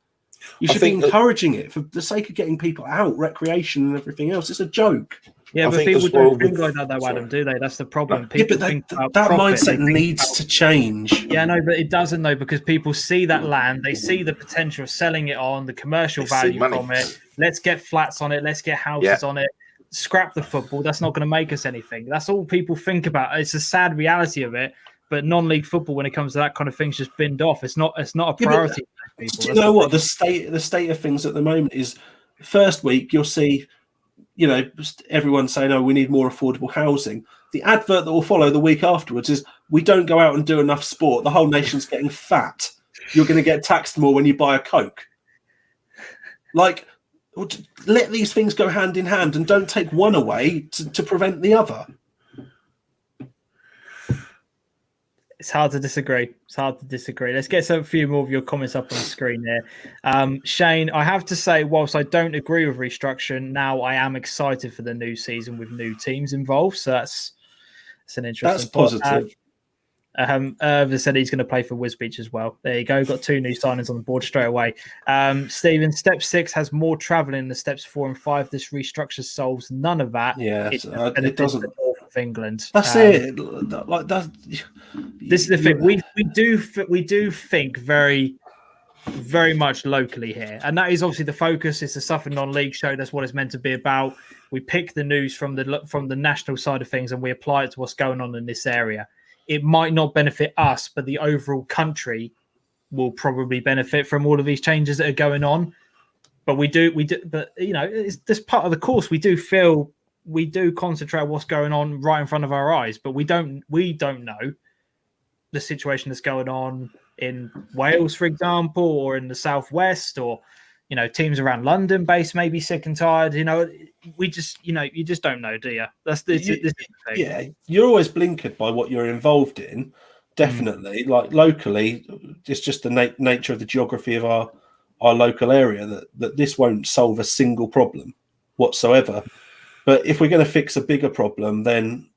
You should be encouraging it for the sake of getting people out, recreation and everything else. It's a joke. Yeah, but people don't think like that, Adam, do they? That's the problem. People think that mindset needs to change. Yeah, no, but it doesn't, though, because people see that land, they see the potential of selling it on, the commercial value from it. Let's get flats on it, let's get houses on it. scrap the football. That's not going to make us anything. That's all people think about. It's a sad reality of it. But non-league football, when it comes to that kind of thing, is just binned off. It's not a priority for people. Do you know what the state of things at the moment is? First week, you'll see, everyone saying, "Oh, we need more affordable housing." The advert that will follow the week afterwards is, "We don't go out and do enough sport. The whole nation's getting fat. You're going to get taxed more when you buy a Coke." Like, let these things go hand in hand, and don't take one away to prevent the other. It's hard to disagree. Let's get a few more of your comments up on the screen there. Shane, I have to say, whilst I don't agree with restructuring, now I am excited for the new season with new teams involved. So that's an interesting. That's positive. Irva said he's going to play for Wisbech as well. There you go. Got 2 new signings on the board straight away. Stephen, step 6 has more travelling than steps 4 and 5. This restructure solves none of that. Yeah, it doesn't. Of England. That's it. Like that. This is the thing. We do think very, very much locally here, and that is obviously the focus. It's a Suffolk non-league show. That's what it's meant to be about. We pick the news from the national side of things, and we apply it to what's going on in this area. It might not benefit us, but the overall country will probably benefit from all of these changes that are going on. But we do. But it's this part of the course. We do concentrate on what's going on right in front of our eyes, but we don't know the situation that's going on in Wales, for example, or in the southwest, or teams around London based maybe sick and tired. We just you just don't know, do you? This is the thing. Yeah, you're always blinkered by what you're involved in. Definitely, like locally, it's just the nature of the geography of our local area that this won't solve a single problem whatsoever. But if we're going to fix a bigger problem, then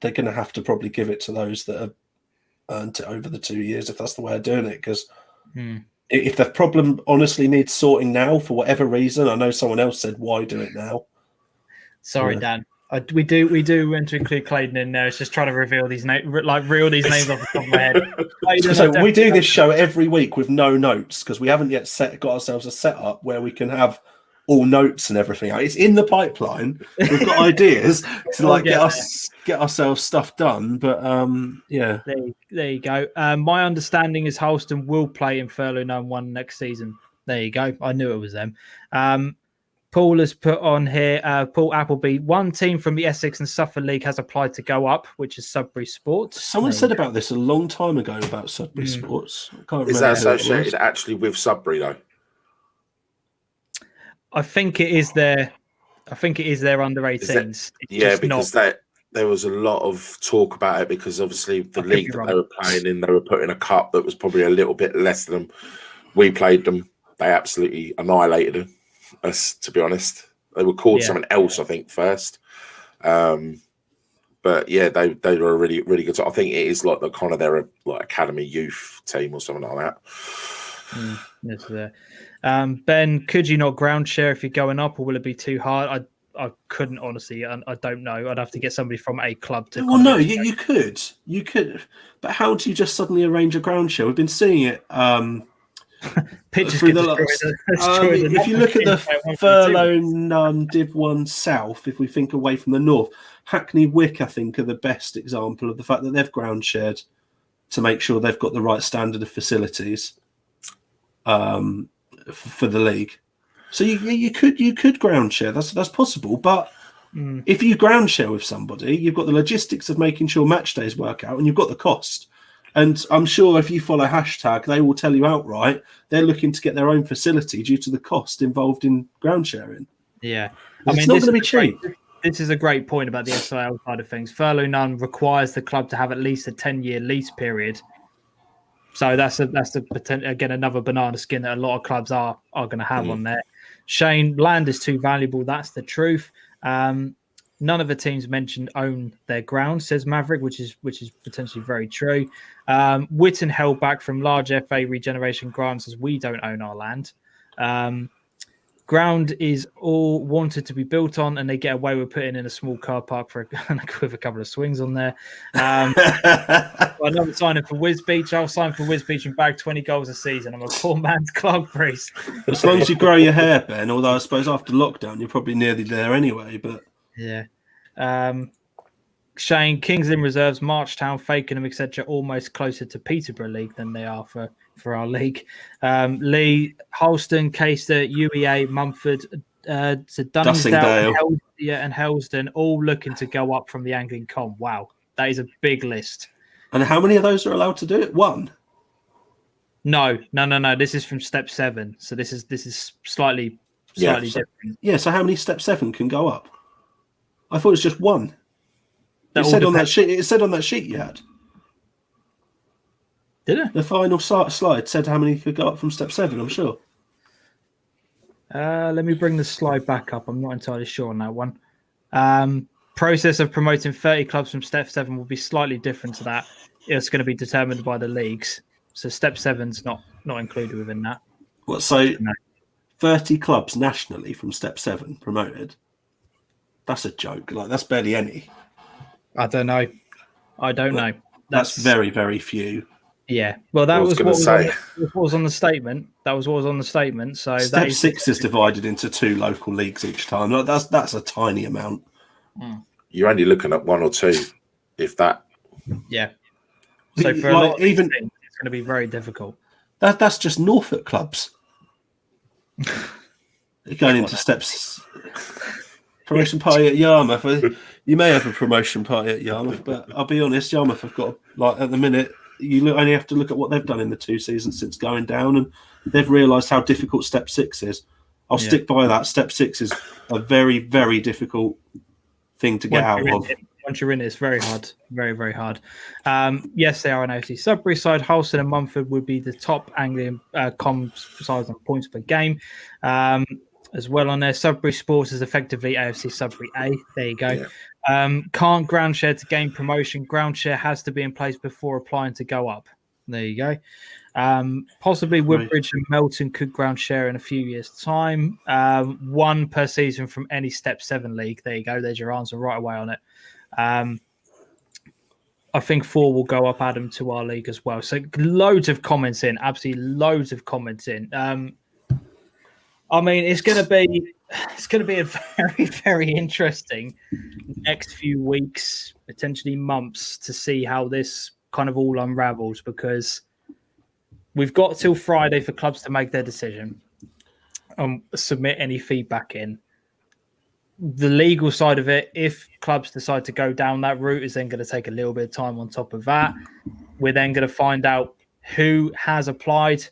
they're going to have to probably give it to those that have earned it over the 2 years, if that's the way of doing it. Because if the problem honestly needs sorting now for whatever reason, I know someone else said, "Why do it now?" Sorry, Dan. We do want to include Clayton in there. It's just trying to reveal these names, reel these names off the top of my head. Clayton, so we do this show every week with no notes because we haven't yet got ourselves a setup where we can have all notes and everything. It's in the pipeline. We've got ideas to get ourselves stuff done. But yeah, there you go. My understanding is Halston will play in Furlough No. 1 next season. There you go. I knew it was them. Paul has put on here, Paul Appleby, one team from the Essex and Suffolk League has applied to go up, which is Sudbury Sports. Someone said about this a long time ago about Sudbury Sports. I can't remember. Is that associated actually with Sudbury though? I think it is their under 18s. Because there was a lot of talk about it because obviously the league that they were playing in, they were put in a cup that was probably a little bit less than them. We played them. They absolutely annihilated us, to be honest. They were called something else, I think, first. But yeah, they were a really, really good. I think it is like the kind of their academy youth team or something like that. Yes, there. Ben, could you not ground share if you're going up, or will it be too hard? I couldn't honestly. I don't know. I'd have to get somebody from a club to. Well, no, you could, but how do you just suddenly arrange a ground share? We've been seeing it. Pitches through the if you look at the Furlough Div 1 South, if we think away from the north, Hackney Wick, I think, are the best example of the fact that they've ground shared to make sure they've got the right standard of facilities for the league. So you could ground share. That's possible, but if you ground share with somebody, you've got the logistics of making sure match days work out, and you've got the cost. And I'm sure if you follow hashtag, they will tell you outright they're looking to get their own facility due to the cost involved in ground sharing. Yeah, it's not going to be cheap. This is a great point about the SIL side of things. Furlough None requires the club to have at least a 10-year lease period. So that's the potential, again, another banana skin that a lot of clubs are going to have on there. Shane, land is too valuable. That's the truth. None of the teams mentioned own their ground, says Maverick, which is potentially very true. Whitton held back from large FA regeneration grants as we don't own our land. Ground is all wanted to be built on, and they get away with putting in a small car park with a couple of swings on there. Another signing for Wiz Beach. I'll sign for Wiz Beach and bag 20 goals a season. I'm a poor man's Clark Priest. As long as you grow your hair, Ben, although I suppose after lockdown you're probably nearly there anyway. But yeah. Shane, Kings in reserves, Marchtown, Fakenham, etc. almost closer to Peterborough League than they are for our league. Lee, Holston, Caister, UEA, Mumford, Dunsdale, and Helsden all looking to go up from the Anglian Com. Wow, that is a big list. And how many of those are allowed to do it? One? No. This is from step 7. So this is slightly different. Yeah. So how many step 7 can go up? I thought it was just one. It said on that sheet you had. Did it? The final slide said how many could go up from step 7, I'm sure. Let me bring the slide back up. I'm not entirely sure on that one. Process of promoting 30 clubs from step 7 will be slightly different to that. It's going to be determined by the leagues. So step 7's not included within that. What, so 30 clubs nationally from step 7 promoted? That's a joke. Like, that's barely any. I don't know. That's very, very few. Yeah. Well, that was what was on the statement. That was what was on the statement. So step 6 is divided into 2 local leagues each time. That's a tiny amount. You're only looking at 1 or 2, if that. Yeah. So for a lot of even things, it's going to be very difficult. That's just Norfolk clubs. You're going into steps. Promotion party at Yarmouth. You may have a promotion party at Yarmouth, but I'll be honest, Yarmouth have got, like, at the minute, only have to look at what they've done in the 2 seasons since going down, and they've realised how difficult step 6 is. I'll stick by that. Step 6 is a very, very difficult thing to get out of. Once you're in it, it's very hard. Very, very hard. Yes, they are an AFC Sudbury side. Holston and Mumford would be the top Anglian comms sides on points per game. As well on there, Sudbury Sports is effectively AFC Sudbury A. There you go. Yeah. Can't ground share to gain promotion. Ground share has to be in place before applying to go up. There you go. Possibly Woodbridge and Melton could ground share in a few years' time. 1 per season from any Step 7 league. There you go. There's your answer right away on it. I think 4 will go up, Adam, to our league as well. So loads of comments in. Absolutely loads of comments in. I mean, it's going to be a very, very interesting next few weeks, potentially months, to see how this kind of all unravels, because we've got till Friday for clubs to make their decision and submit any feedback in. The legal side of it, if clubs decide to go down that route, is then going to take a little bit of time on top of that. We're then going to find out who has applied,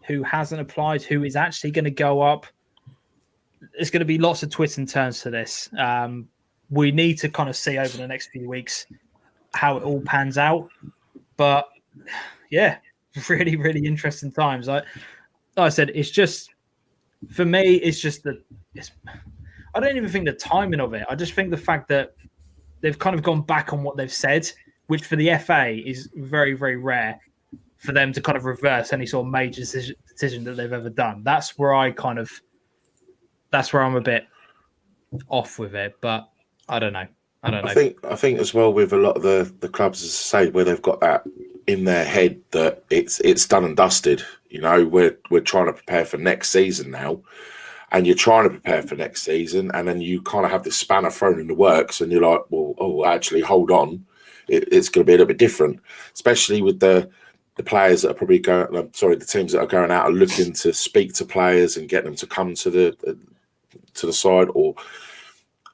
who hasn't applied, who is actually going to go up. There's going to be lots of twists and turns to this. We need to kind of see over the next few weeks how it all pans out. But yeah, really, really interesting times. Like I said, it's just, for me, it's just I don't even think the timing of it. I just think the fact that they've kind of gone back on what they've said, which for the FA is very, very rare for them to kind of reverse any sort of major decision that they've ever done. That's where I'm a bit off with it, but I don't know. I think as well with a lot of the clubs, as I say, where they've got that in their head that it's done and dusted. You know, we're trying to prepare for next season now, and you're trying to prepare for next season, and then you kind of have this spanner thrown in the works, and you're like, well, actually, hold on, it's going to be a little bit different, especially with the players that are probably the teams that are going out and looking to speak to players and get them to come to the side, or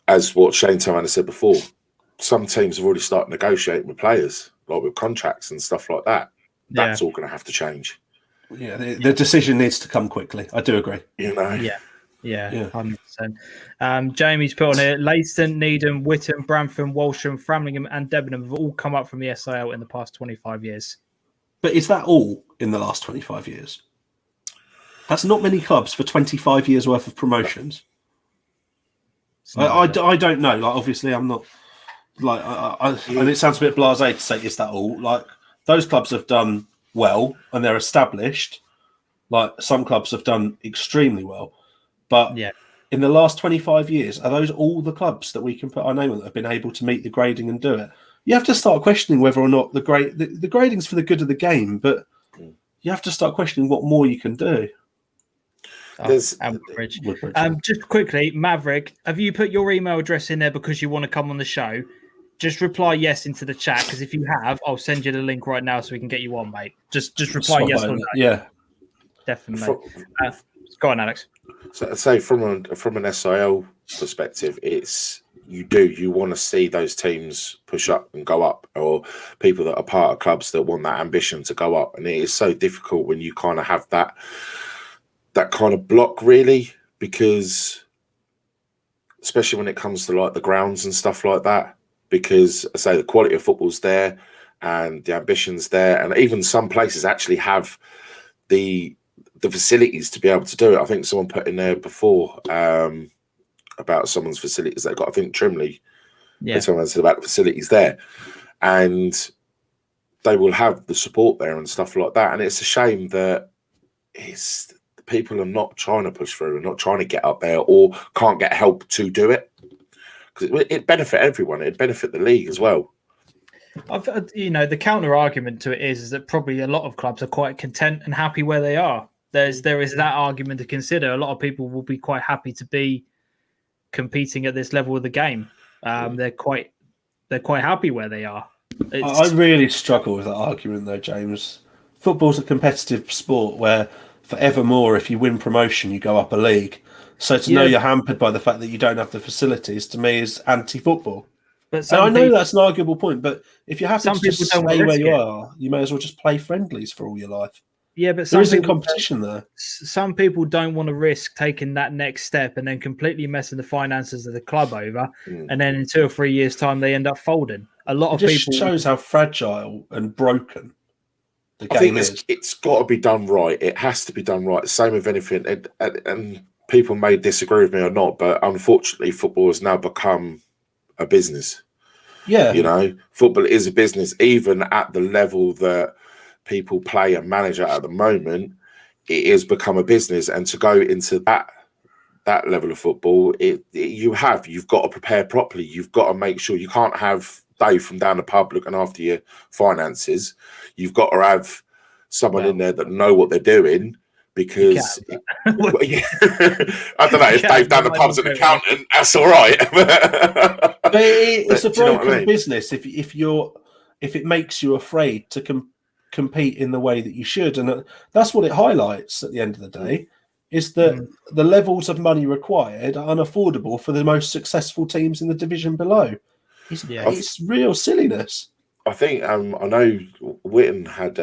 as what Shane Taman said before, some teams have already started negotiating with players, like with contracts and stuff like that. That's all going to have to change. Yeah, the decision needs to come quickly. I do agree. You know. Yeah, 100%. Jamie's put on here, Leiston, Needham, Whitton, Bramford, Walsham, Framlingham and Debenham have all come up from the SIL in the past 25 years. But is that all in the last 25 years? That's not many clubs for 25 years worth of promotions. I don't know. Like, obviously, I'm not. Like, and it sounds a bit blasé to say, is that all? Like, those clubs have done well and they're established. Like, some clubs have done extremely well. But Yeah. in the last 25 years, are those all the clubs that we can put our name on that have been able to meet the grading and do it? You have to start questioning whether or not the grading's for the good of the game, but you have to start questioning what more you can do. Woodbridge. Just quickly, Maverick, have you put your email address in there because you want to come on the show? Just reply yes into the chat, because if you have, I'll send you the link right now so we can get you on, mate. Just reply yes or no. Yeah, definitely. Go on, Alex. So I'd say from an SIL perspective, you want to see those teams push up and go up, or people that are part of clubs that want that ambition to go up. And it is so difficult when you kind of have that kind of block, really, because especially when it comes to like the grounds and stuff like that, because I say the quality of football's there and the ambition's there, and even some places actually have the facilities to be able to do it. I think someone put in there before about someone's facilities they got. I think Trimley. Yeah. Someone said about the facilities there, and they will have the support there and stuff like that. And it's a shame that people are not trying to push through and not trying to get up there, or can't get help to do it, because it benefit everyone. It'd benefit the league as well. The counter argument to it is that probably a lot of clubs are quite content and happy where they are. There is that argument to consider. A lot of people will be quite happy to be competing at this level of the game. They're quite happy where they are. I really struggle with that argument, though, James. Football's a competitive sport where forevermore, if you win promotion, you go up a league. So to know you're hampered by the fact that you don't have the facilities, to me, is anti-football. But I know that's an arguable point, but if you have to just stay where you are, you may as well just play friendlies for all your life. Yeah, but there isn't competition there. Some people don't want to risk taking that next step and then completely messing the finances of the club over, and then in 2 or 3 years' time they end up folding. A lot of people shows how fragile and broken the game is. It's got to be done right. It has to be done right. Same with anything, and people may disagree with me or not, but unfortunately, football has now become a business. Yeah, football is a business, even at the level that people play and manage at the moment. It has become a business, and to go into that level of football, you've got to prepare properly. You've got to make sure you can't have Dave from down the pub looking after your finances. You've got to have someone in there that know what they're doing, because I don't know if Dave down the pub's an accountant, that's all right. But it's a broken business if it makes you afraid to compete in the way that you should, and that's what it highlights at the end of the day. Is that the levels of money required are unaffordable for the most successful teams in the division below. It's real silliness. I think I know Whitton had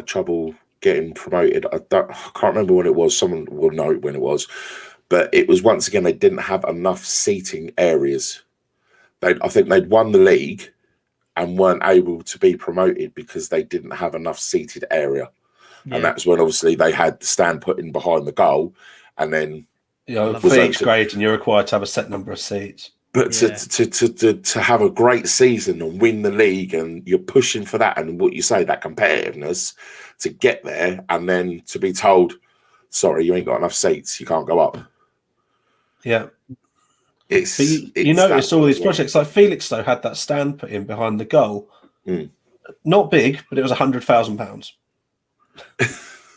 trouble getting promoted. I can't remember when it was. Someone will know when it was, but it was once again they didn't have enough seating areas. I think they'd won the league and weren't able to be promoted because they didn't have enough seated area. Yeah. And that's when obviously they had the stand put in behind the goal, and then for each grade, and you're required to have a set number of seats. But to have a great season and win the league, and you're pushing for that, and what you say, that competitiveness to get there, and then to be told, sorry, you ain't got enough seats, you can't go up. Yeah. You notice all these projects, like Felixstowe had that stand put in behind the goal. Not big, but it was £100,000.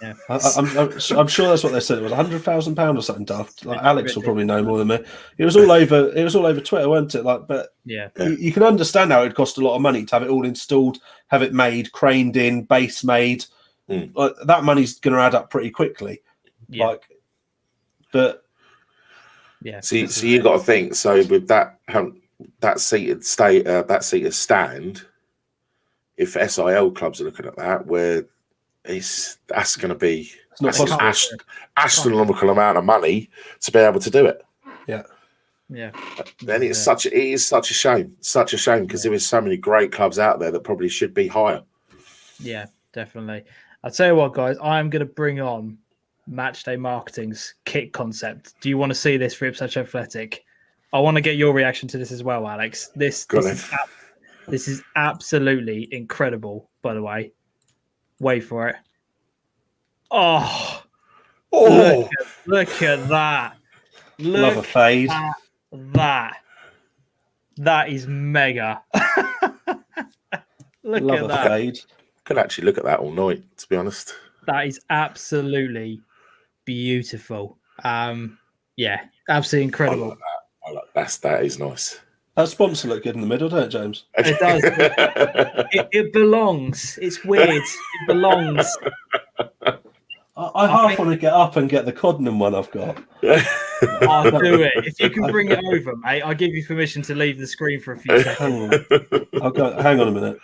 Yeah, I'm sure that's what they said. It was £100,000 or something daft. Like Alex will probably know more than me. It was all over. It was all over Twitter, wasn't it? You can understand how it cost a lot of money to have it all installed, have it made, craned in, base made. Like that money's going to add up pretty quickly. So you got to think. So with that seated stand, if SIL clubs are looking at that, where that's going to be astronomical amount of money to be able to do it. Yeah. Then it is such a shame. Such a shame, because there is so many great clubs out there that probably should be higher. Yeah, definitely. I'll tell you what, guys, I am going to bring on Matchday Marketing's kit concept. Do you want to see this for Ipswich Athletic? I want to get your reaction to this as well, Alex. This is absolutely incredible, by the way. Wait for it. Oh, Oh, Look at that. Love a Look fade. at that. That is mega. Look Love at a that. fade. could actually look at that all night, to be honest. That is absolutely beautiful. Yeah, absolutely incredible. I like that is nice. That sponsor look good in the middle, don't it, James? It does. It belongs. It's weird. It belongs. I half want to get up and get the Codnam one I've got. I'll do it. If you can bring it over, mate, I'll give you permission to leave the screen for a few seconds. Hang on a minute.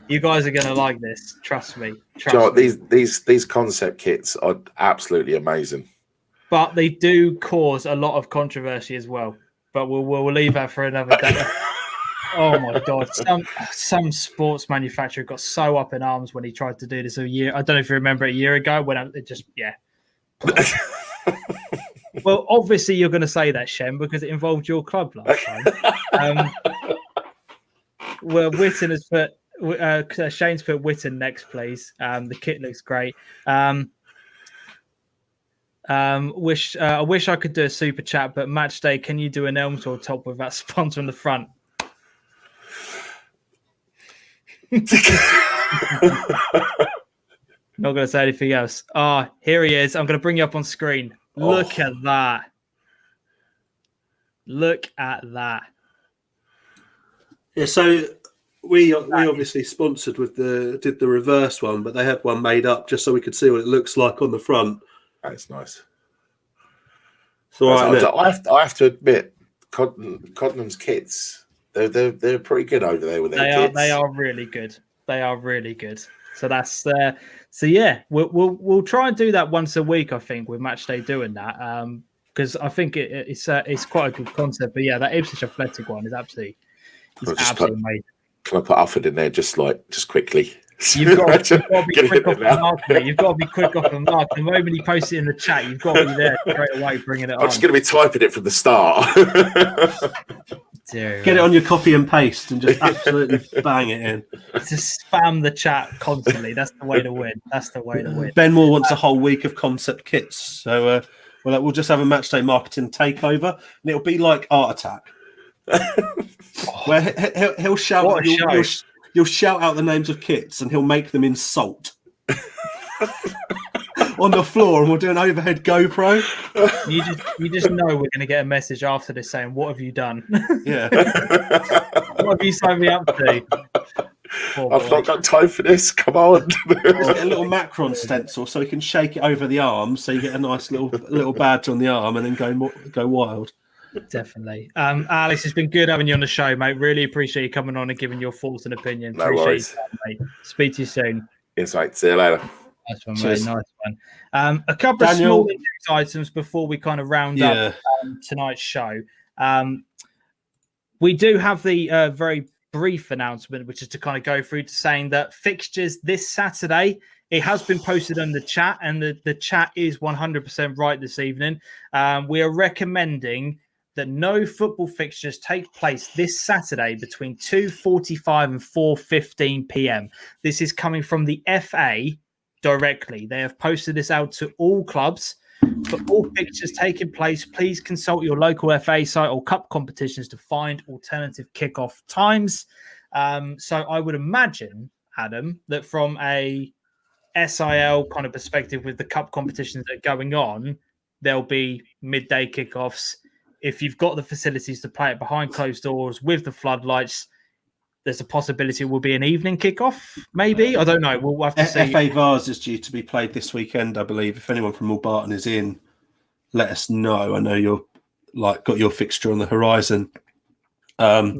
You guys are going to like this. Trust me. These concept kits are absolutely amazing. But they do cause a lot of controversy as well. But we'll leave that for another day. Oh my God! Some sports manufacturer got so up in arms when he tried to do this a year. I don't know if you remember a year ago when it just Well, obviously you're going to say that, Shem, because it involved your club last time. Well, Whitton has put Shane's put Whitton next, please. The kit looks great. I wish I could do a super chat, but match day, can you do an Elmswell top with that sponsor on the front? Not going to say anything else. Here he is. I'm going to bring you up on screen. Look at that. Look at that. Yeah, so we obviously sponsored did the reverse one, but they had one made up just so we could see what it looks like on the front. That's nice. So I have to admit, Codnam's kits, they're pretty good over there with their kits. They are really good. They are really good. So that's so yeah, we'll try and do that once a week. I think with Matchday doing that because I think it's quite a good concept. But yeah, that Ipswich Athletic one is absolutely amazing. Can I put Ufford in there just quickly? You've got to be quick off the mark, mate. You've got to be quick off the mark. The moment you post it in the chat, you've got to be there straight away, bringing it on. I'm just going to be typing it from the start. Get it on your copy and paste and just absolutely bang it in. Just spam the chat constantly. That's the way to win. That's the way to win. Ben Moore wants a whole week of concept kits. So we'll just have a matchday marketing takeover and it'll be like Art Attack. Where he'll shout you'll shout out the names of kits and he'll make them in salt on the floor, and we'll do an overhead GoPro. You just know we're going to get a message after this saying, "What have you done? Yeah, what have you signed me up to?" I've not got time for this. Come on. Get a little Macron stencil so he can shake it over the arm, so you get a nice little badge on the arm, and then go wild. Definitely. Alex, it's been good having you on the show, mate. Really appreciate you coming on and giving your thoughts and opinions. No worries. Mate. Speak to you soon. Yes, mate. See you later. Nice one, mate. Nice one. A couple of small news items before we kind of round up tonight's show. We do have the very brief announcement, which is to kind of go through to saying that fixtures this Saturday. It has been posted on the chat, and the chat is 100% right this evening. We are recommending that no football fixtures take place this Saturday between 2:45 and 4:15 p.m. This is coming from the FA directly. They have posted this out to all clubs. For all fixtures taking place, please consult your local FA site or cup competitions to find alternative kickoff times. So I would imagine, Adam, that from a SIL kind of perspective with the cup competitions that are going on, there'll be midday kickoffs. If you've got the facilities to play it behind closed doors with the floodlights, there's a possibility it will be an evening kickoff, maybe. I don't know. We'll have to see. FA Vars is due to be played this weekend, I believe. If anyone from Mulbarton is in, let us know. I know you're got your fixture on the horizon. I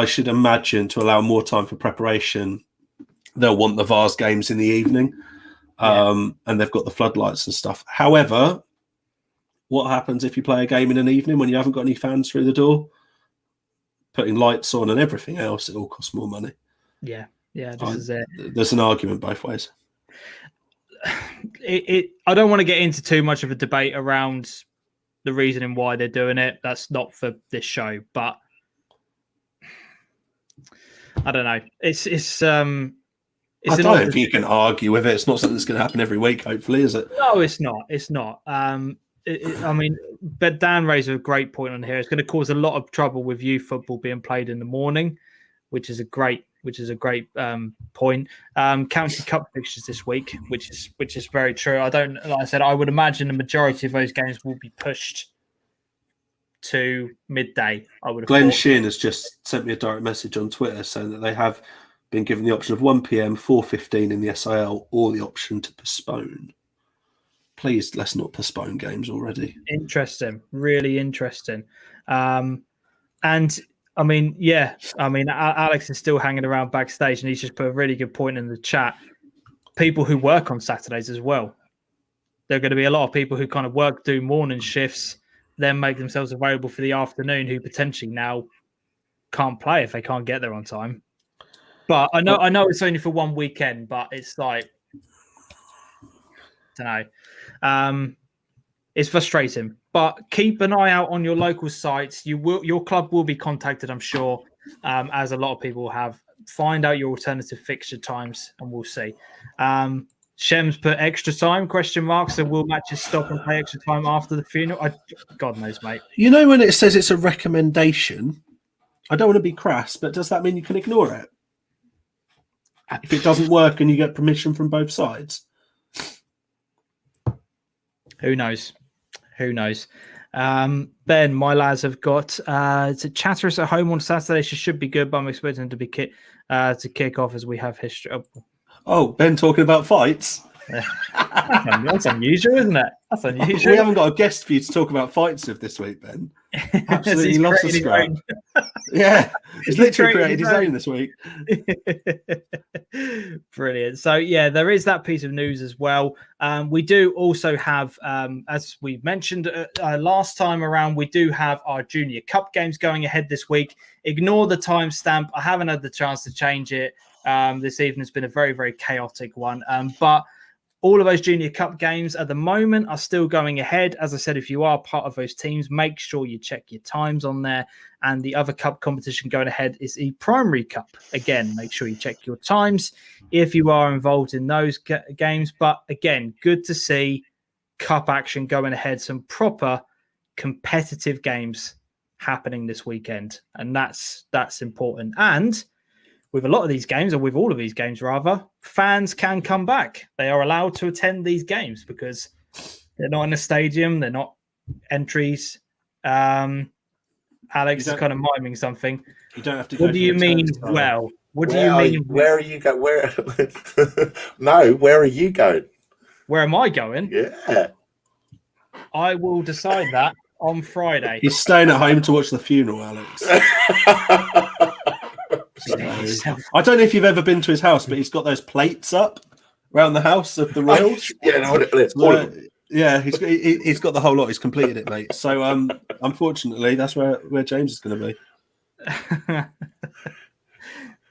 should imagine to allow more time for preparation, they'll want the Vars games in the evening, and they've got the floodlights and stuff. However, what happens if you play a game in an evening when you haven't got any fans through the door? Putting lights on and everything else, it all costs more money. Yeah, this is it. There's an argument both ways. I don't want to get into too much of a debate around the reasoning why they're doing it. That's not for this show, but I don't know. It's I don't think you can argue with it. It's not something that's going to happen every week, hopefully, is it? No, it's not. It's not. I mean, but Dan raised a great point on here. It's going to cause a lot of trouble with youth football being played in the morning, which is a great point. County Cup fixtures this week, which is very true. Like I said, I would imagine the majority of those games will be pushed to midday. I would have Glenn thought. Sheehan has just sent me a direct message on Twitter saying that they have been given the option of 1 p.m, 4:15 in the SIL, or the option to postpone. Please, let's not postpone games already. Interesting, really interesting. And I mean, Alex is still hanging around backstage, and he's just put a really good point in the chat. People who work on Saturdays as well. There are going to be a lot of people who kind of do morning shifts, then make themselves available for the afternoon, who potentially now can't play if they can't get there on time. But I know it's only for one weekend, but it's like, I don't know. It's frustrating, but keep an eye out on your local sites. Your club will be contacted, I'm sure, as a lot of people have. Find out your alternative fixture times, and we'll see. Shem's put extra time, ? So will matches stop and play extra time after the funeral? God knows, mate. You know, when it says it's a recommendation, I don't want to be crass, but does that mean you can ignore it? If it doesn't work and you get permission from both sides? Who knows? Ben, my lads have got Chatter's at home on Saturday. She should be good, but I'm expecting them to kick off as we have history. Oh, Ben talking about fights? That's unusual, isn't it? That's unusual. We haven't got a guest for you to talk about fights with this week, Ben. Absolutely lost the scrap. Yeah, he's literally created his own this week. Brilliant. So, yeah, there is that piece of news as well. We do also have, as we mentioned last time around, we do have our Junior Cup games going ahead this week. Ignore the timestamp. I haven't had the chance to change it. This evening's been a very, very chaotic one. But all of those Junior Cup games at the moment are still going ahead. As I said, if you are part of those teams, make sure you check your times on there. And the other cup competition going ahead is the Primary Cup. Again, make sure you check your times if you are involved in those games. But again, good to see cup action going ahead. Some proper competitive games happening this weekend. And that's important. And with a lot of these games, or with all of these games rather, fans can come back. They are allowed to attend these games because they're not in a stadium. They're not entries. Alex is kind of miming something. You don't have to go. What do you mean? Well, what do you mean? Where are you going? Where? No, where are you going? Where am I going? Yeah. I will decide that on Friday. He's staying at home to watch the funeral, Alex. I don't know if you've ever been to his house, but he's got those plates up around the house of the rails. Yeah, he's got the whole lot. He's completed it, mate. So, unfortunately, that's where James is going to be.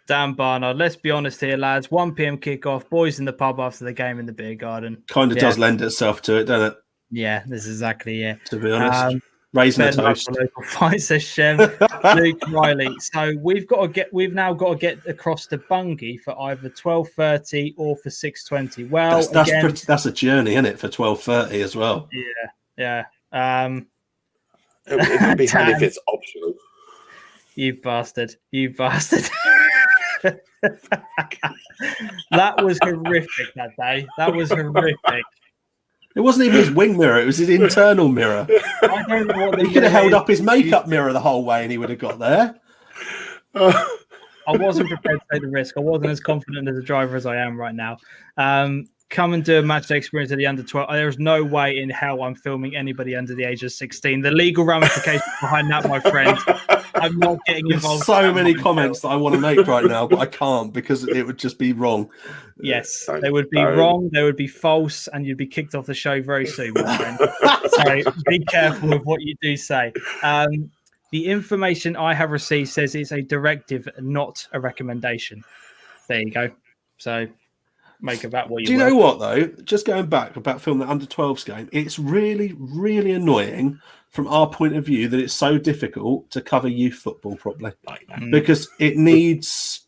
Dan Barnard, let's be honest here, lads. 1 p.m. kickoff, boys in the pub after the game in the beer garden. Kind of does lend itself to it, doesn't it? Yeah, this is exactly it. To be honest. Raising a toast. Local fight, says Shem. Luke Riley. So we've now got to get across to Bungay for either 12:30 or for 6:20. Well, that's a journey, isn't it, for 12:30 as well? Yeah. It would be handy if it's optional. You bastard. That was horrific that day. That was horrific. It wasn't even his wing mirror; it was his internal mirror. I don't know what he could have held up his makeup mirror the whole way, and he would have got there. I wasn't prepared to take the risk. I wasn't as confident as a driver as I am right now. Come and do a match day experience at the under 12. There's no way in hell I'm filming anybody under the age of 16. The legal ramifications behind that, my friend. I'm not getting involved. There's so many comments that I want to make right now, but I can't because it would just be wrong. Yes, they would be wrong. They would be false, and you'd be kicked off the show very soon, my friend. So be careful with what you do say. The information I have received says it's a directive, not a recommendation. There you go. So make of that what you Do you know what, though? Just going back about filming the under-12s game, it's really, really annoying from our point of view that it's so difficult to cover youth football properly because it needs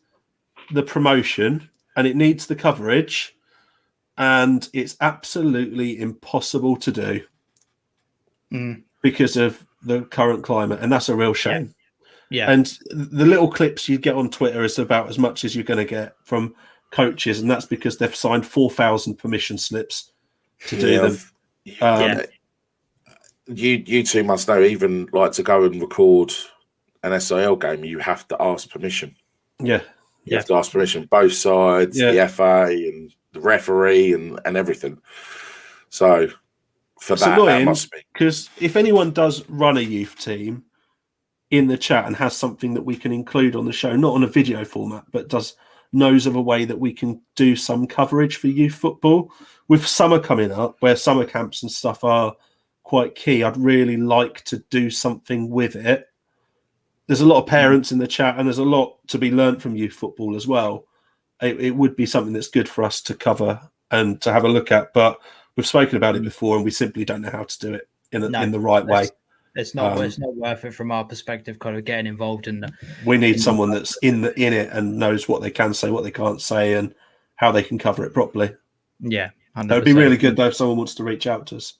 the promotion and it needs the coverage, and it's absolutely impossible to do because of the current climate, and that's a real shame. Yeah. And the little clips you get on Twitter is about as much as you're going to get from coaches, and that's because they've signed 4,000 permission slips to do them. You two must know, even like to go and record an SIL game, you have to ask permission. Yeah. You have to ask permission, both sides, the FA and the referee and everything. So for that must be. Because if anyone does run a youth team in the chat and has something that we can include on the show, not on a video format, but knows of a way that we can do some coverage for youth football, with summer coming up where summer camps and stuff are quite key, I'd really like to do something with it. There's a lot of parents in the chat, and there's a lot to be learned from youth football as well. It would be something that's good for us to cover and to have a look at, but we've spoken about it before, and we simply don't know how to do it in the right way. It's not worth it from our perspective, kind of getting involved in the. We need someone that's in it and knows what they can say, what they can't say, and how they can cover it properly. Yeah, 100%. That would be really good though if someone wants to reach out to us.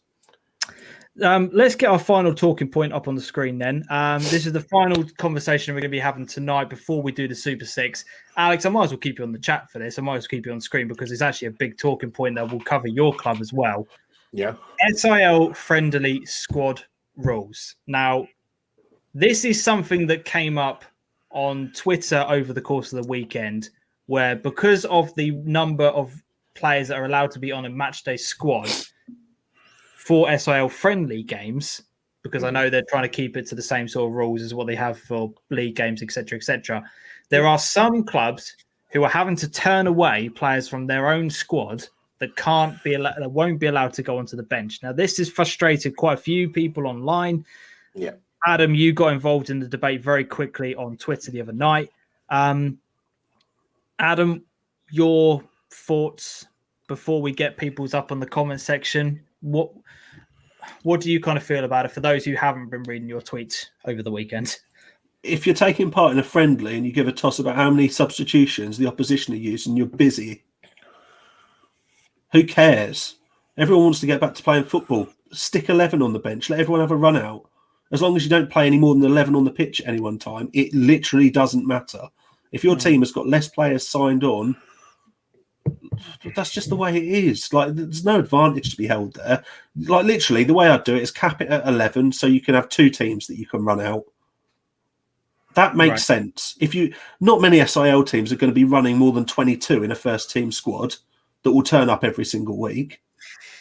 Let's get our final talking point up on the screen then. This is the final conversation we're going to be having tonight before we do the Super Six. Alex, I might as well keep you on the chat for this. I might as well keep you on screen because it's actually a big talking point that will cover your club as well. Yeah. SIL friendly squad rules. Now, this is something that came up on Twitter over the course of the weekend, where because of the number of players that are allowed to be on a matchday squad for SIL friendly games, because I know they're trying to keep it to the same sort of rules as what they have for league games, etc. There are some clubs who are having to turn away players from their own squad that won't be allowed to go onto the bench. Now, this has frustrated quite a few people online. Yeah. Adam, you got involved in the debate very quickly on Twitter the other night. Adam, your thoughts before we get people's up on the comment section. What do you kind of feel about it for those who haven't been reading your tweets over the weekend? If you're taking part in a friendly and you give a toss about how many substitutions the opposition are using, and you're busy, who cares? Everyone wants to get back to playing football. Stick 11 on the bench. Let everyone have a run out. As long as you don't play any more than 11 on the pitch at any one time, it literally doesn't matter. If your team has got less players signed on, that's just the way it is. Like, there's no advantage to be held there. Like, literally, the way I'd do it is cap it at 11 so you can have two teams that you can run out. That makes sense. Not many SIL teams are going to be running more than 22 in a first team squad that will turn up every single week.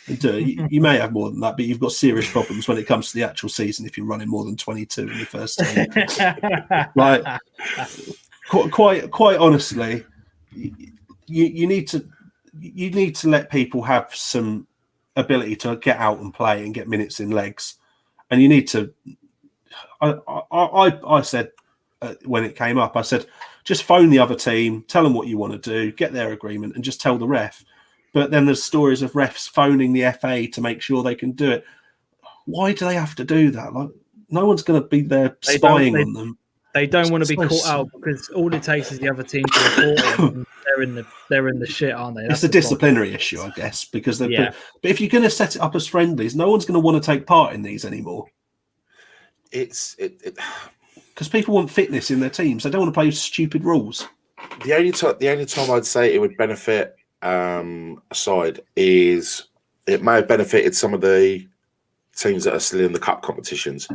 You may have more than that, but you've got serious problems when it comes to the actual season if you're running more than 22 in your first team. Like, quite honestly, you need to let people have some ability to get out and play and get minutes in legs, and you need to. I said when it came up, I said just phone the other team, tell them what you want to do, get their agreement, and just tell the ref. But then there's stories of refs phoning the FA to make sure they can do it. Why do they have to do that? Like, no one's going to be there spying on them. They don't want to be caught out because all it takes is the other team to report it. They're in the shit, aren't they? It's a disciplinary issue, I guess, because but if you're going to set it up as friendlies, no one's going to want to take part in these anymore. It's because people want fitness in their teams. They don't want to play stupid rules. The only time I'd say it would benefit aside is it may have benefited some of the teams that are still in the cup competitions,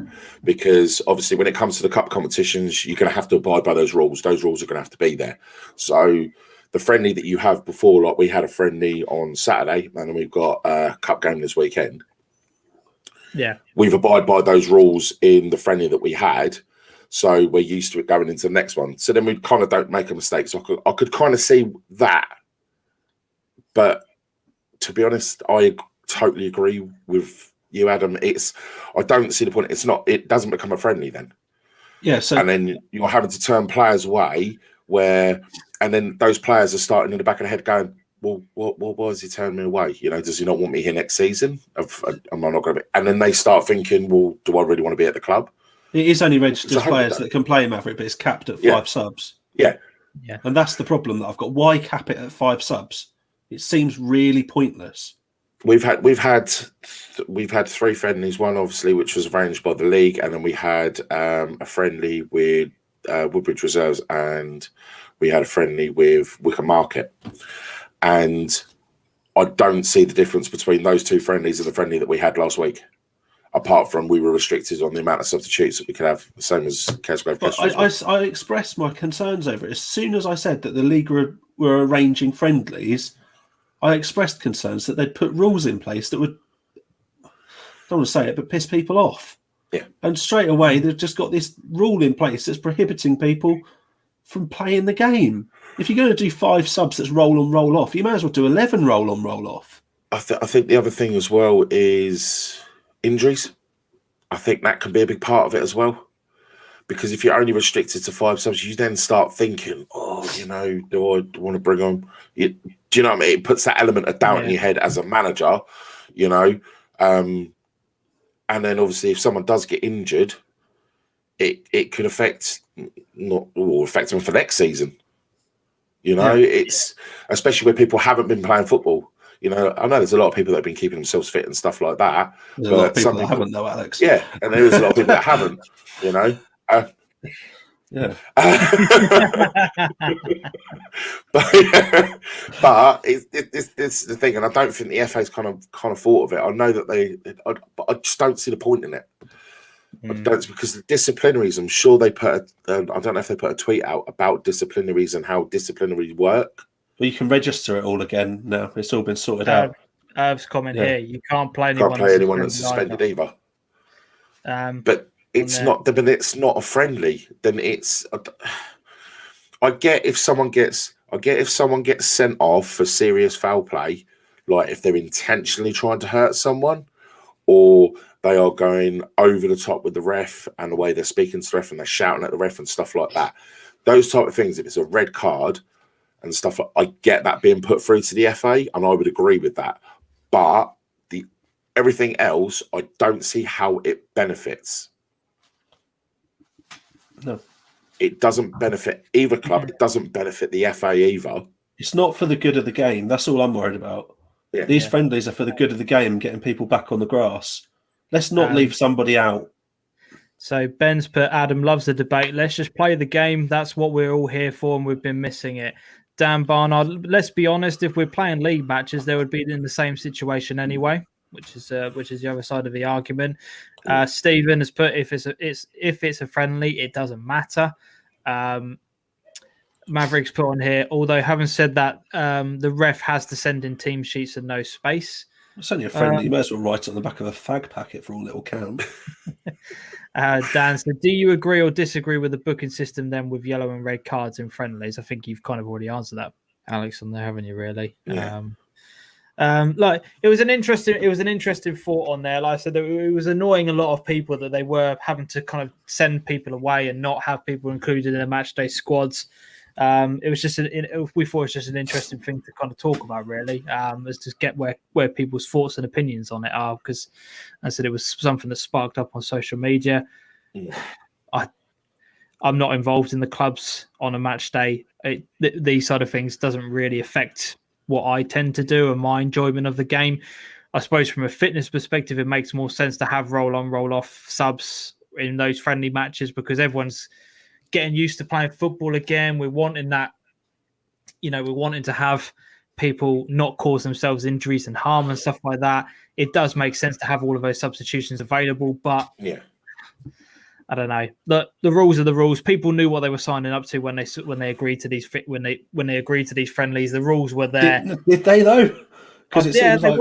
because obviously when it comes to the cup competitions, you're going to have to abide by those rules. Those rules are going to have to be there. So the friendly that you have before, like we had a friendly on Saturday, and then we've got a cup game this weekend. Yeah, we've abided by those rules in the friendly that we had, so we're used to it going into the next one. So then we kind of don't make a mistake. So I could kind of see that. But to be honest, I totally agree with you, Adam. I don't see the point. It doesn't become a friendly then. Yeah. So and then you're having to turn players away and then those players are starting in the back of the head going, well, why is he turning me away? You know, does he not want me here next season? Am I not going to be? And then they start thinking, well, do I really want to be at the club? It is only registered players that can play Maverick, but it's capped at 5 subs. Yeah. Yeah. And that's the problem that I've got. Why cap it at 5 subs? It seems really pointless. We've had 3 friendlies. One obviously, which was arranged by the league, and then we had a friendly with Woodbridge Reserves, and we had a friendly with Wickham Market. And I don't see the difference between those 2 friendlies and the friendly that we had last week, apart from we were restricted on the amount of substitutes that we could have, the same as Kesgrove. I expressed my concerns over it. As soon as I said that the league were arranging friendlies, I expressed concerns that they'd put rules in place that would, I don't want to say it, but piss people off. Yeah. And straight away, they've just got this rule in place that's prohibiting people from playing the game. If you're going to do 5 subs that's roll on, roll off, you may as well do 11 roll on, roll off. I think the other thing as well is injuries. I think that can be a big part of it as well. Because if you're only restricted to 5 subs, you then start thinking, do I want to bring on... Do you know what I mean? It puts that element of doubt in your head as a manager, and then obviously if someone does get injured, it could affect them for next season. It's especially where people haven't been playing football. I know there's a lot of people that have been keeping themselves fit and stuff like that. There's a lot of people that haven't, though, Alex. Yeah, and there is a lot of people that haven't. Yeah. but it's the thing, and I don't think the FA's kind of thought of it. I know that but I just don't see the point in it. I don't, because the disciplinaries, I'm sure they put I don't know if they put a tweet out about disciplinaries and how disciplinaries work. Well, you can register it all again now. It's all been sorted out. Irv's comment here: you can't play anyone that's suspended either. But it's not. But it's not a friendly. Then it's. I get if someone gets sent off for serious foul play, like if they're intentionally trying to hurt someone, or they are going over the top with the ref and the way they're speaking to the ref and they're shouting at the ref and stuff like that. Those type of things. If it's a red card and stuff, I get that being put through to the FA, and I would agree with that. But everything else, I don't see how it benefits. No. It doesn't benefit either club. It doesn't benefit the FA either. It's not for the good of the game. That's all I'm worried about. Yeah. These friendlies are for the good of the game, getting people back on the grass. Let's not leave somebody out. So Ben's put, Adam loves the debate. Let's just play the game. That's what we're all here for, and we've been missing it. Dan Barnard, let's be honest, if we're playing league matches, they would be in the same situation anyway, which is the other side of the argument. Stephen has put, if it's a friendly, it doesn't matter. Maverick's put on here, although having said that, the ref has to send in team sheets and no space. It's only a friendly. You may as well write it on the back of a fag packet for all it'll count. Dan said, do you agree or disagree with the booking system then with yellow and red cards in friendlies? I think you've kind of already answered that, Alex, on there, haven't you, really? Yeah. Like it was an interesting thought on there. Like I said, it was annoying a lot of people that they were having to kind of send people away and not have people included in the match day squads. It was just we thought it was just an interesting thing to kind of talk about, really, as to get where people's thoughts and opinions on it are, because I said it was something that sparked up on social media. I'm not involved in the clubs on a match day. These sort of things doesn't really affect what I tend to do and my enjoyment of the game. I suppose from a fitness perspective, it makes more sense to have roll on, roll off subs in those friendly matches, because everyone's getting used to playing football again. We're wanting that, we're wanting to have people not cause themselves injuries and harm and stuff like that. It does make sense to have all of those substitutions available, but I don't know. The rules are the rules. People knew what they were signing up to when they agreed to these when they agreed to these friendlies. The rules were there. Did they though? Because it seems they like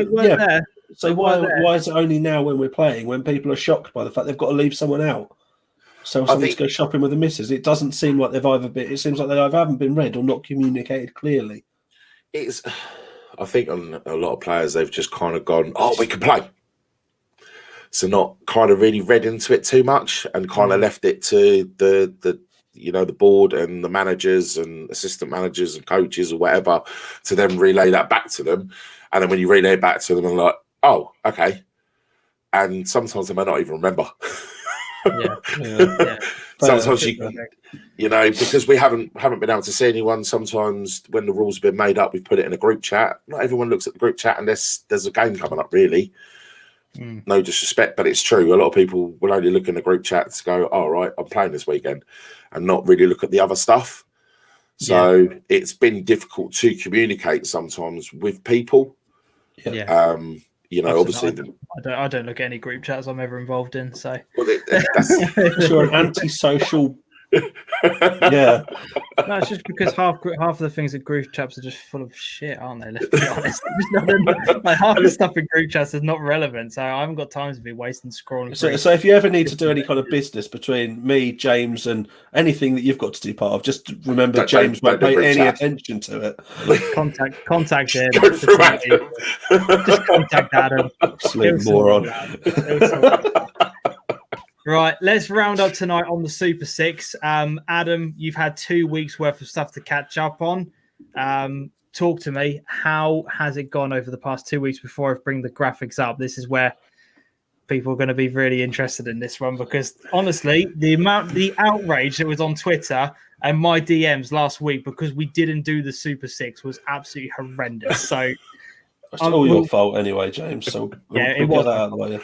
were there. So why is it only now when we're playing, when people are shocked by the fact they've got to leave someone out? So something to go shopping with the missus. It doesn't seem like they've either been. It seems like they either haven't been read or not communicated clearly. I think on a lot of players, they've just kind of gone, we can play. So not kind of really read into it too much and kind of left it to the board and the managers and assistant managers and coaches or whatever to then relay that back to them. And then when you relay it back to them, they're like, oh, okay. And sometimes they may not even remember. sometimes because we haven't been able to see anyone. Sometimes when the rules have been made up, we've put it in a group chat. Not everyone looks at the group chat, and there's a game coming up. Really, no disrespect, but it's true. A lot of people will only look in the group chat to go, "All right, I'm playing this weekend," and not really look at the other stuff. So it's been difficult to communicate sometimes with people. Yeah. Obviously, I don't look at any group chats I'm ever involved in. So that's you're an antisocial. Yeah, no, it's just because half of the things in group chats are just full of shit, aren't they? Let's be honest. Like half the stuff in group chats is not relevant, so I haven't got time to be wasting scrolling. So if you ever need to do any kind of business between me, James, and anything that you've got to do part of, just remember James won't pay any attention to it. Contact him. Go through Adam. Just contact Adam. Absolute moron. Right, let's round up tonight on the Super Six. Adam, you've had 2 weeks worth of stuff to catch up on. Talk to me. How has it gone over the past 2 weeks before I bring the graphics up? This is where people are going to be really interested in this one because honestly, the outrage that was on Twitter and my DMs last week because we didn't do the Super Six was absolutely horrendous. So it's all your fault anyway, James. So it was that out of the way.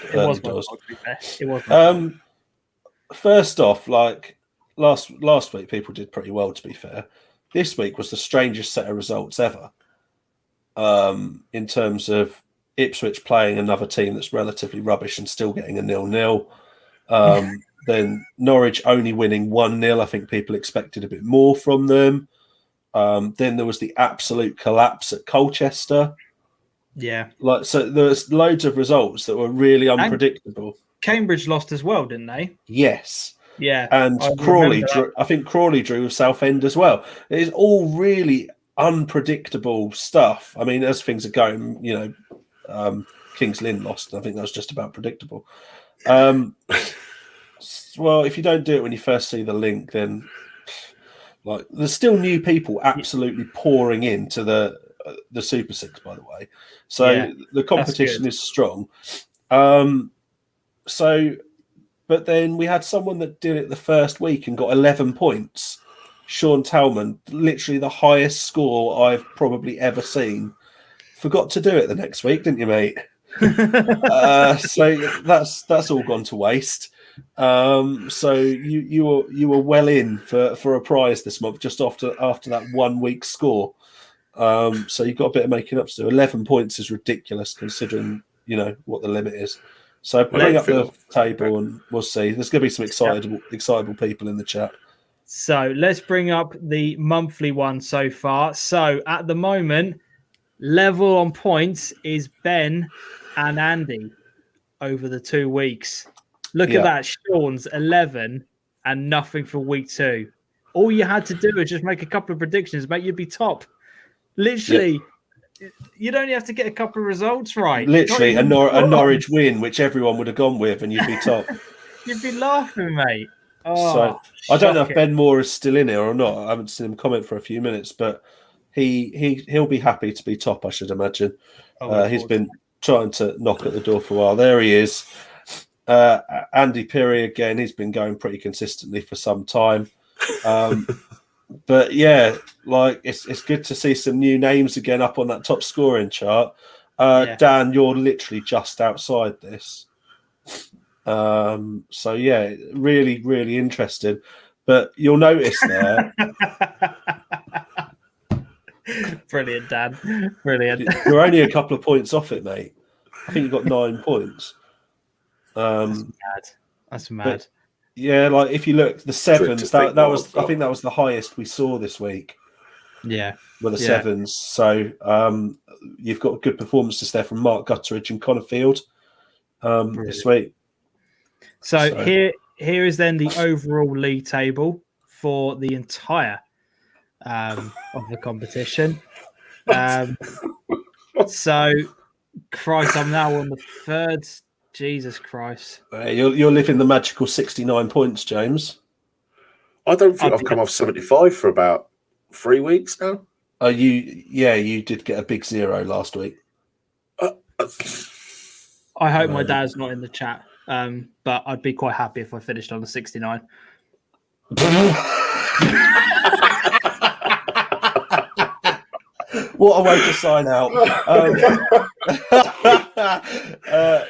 It was. First off, like last week, people did pretty well. To be fair, this week was the strangest set of results ever. In terms of Ipswich playing another team that's relatively rubbish and still getting a 0-0. Then Norwich only winning 1-0. I think people expected a bit more from them. Then there was the absolute collapse at Colchester. Yeah, so there was loads of results that were really unpredictable. Cambridge lost as well, didn't they? Yes. Yeah. And Crawley drew, I think Crawley drew with Southend as well. It is all really unpredictable stuff. I mean, as things are going, Kings Lynn lost. I think that was just about predictable. Well, if you don't do it when you first see the link, then there's still new people absolutely pouring into the Super Six, by the way. So the competition is strong. But then we had someone that did it the first week and got 11 points. Sean Talman, literally the highest score I've probably ever seen. Forgot to do it the next week, didn't you, mate? So that's all gone to waste. So you were well in for a prize this month just after that 1 week score. So you've got a bit of making up to do. 11 points is ridiculous considering what the limit is. So bring up the table and we'll see. There's going to be some excitable people in the chat. So let's bring up the monthly one so far. So at the moment, level on points is Ben and Andy over the 2 weeks. Look at that. Sean's 11 and nothing for week 2. All you had to do is just make a couple of predictions, mate. You'd be top. Literally. You'd only have to get a couple of results right. Literally, a Norwich win, which everyone would have gone with, and you'd be top. You'd be laughing, mate. So I don't know if Ben Moore is still in here or not. I haven't seen him comment for a few minutes, but he'll be happy to be top, I should imagine. He's been trying to knock at the door for a while. There he is. Andy Peary again. He's been going pretty consistently for some time. But yeah, it's good to see some new names again up on that top scoring chart. Dan, you're literally just outside this. So yeah, really, really interesting. But you'll notice there. Brilliant, Dan. Brilliant. You're only a couple of points off it, mate. I think you got 9 points. That's mad. Yeah, if you look, the sevens, that was, I think that was the highest we saw this week. Yeah. With the sevens. So you've got good performances there from Mark Gutteridge and Connor Field this week. So here is then the overall league table for the entire of the competition. So, Christ, I'm now on the third. Jesus Christ. You're living the magical 69 points, James. I don't think I've come off 75 for about 3 weeks now. You did get a big 0 last week. I hope my dad's not in the chat, but I'd be quite happy if I finished on the 69. What a way to sign out.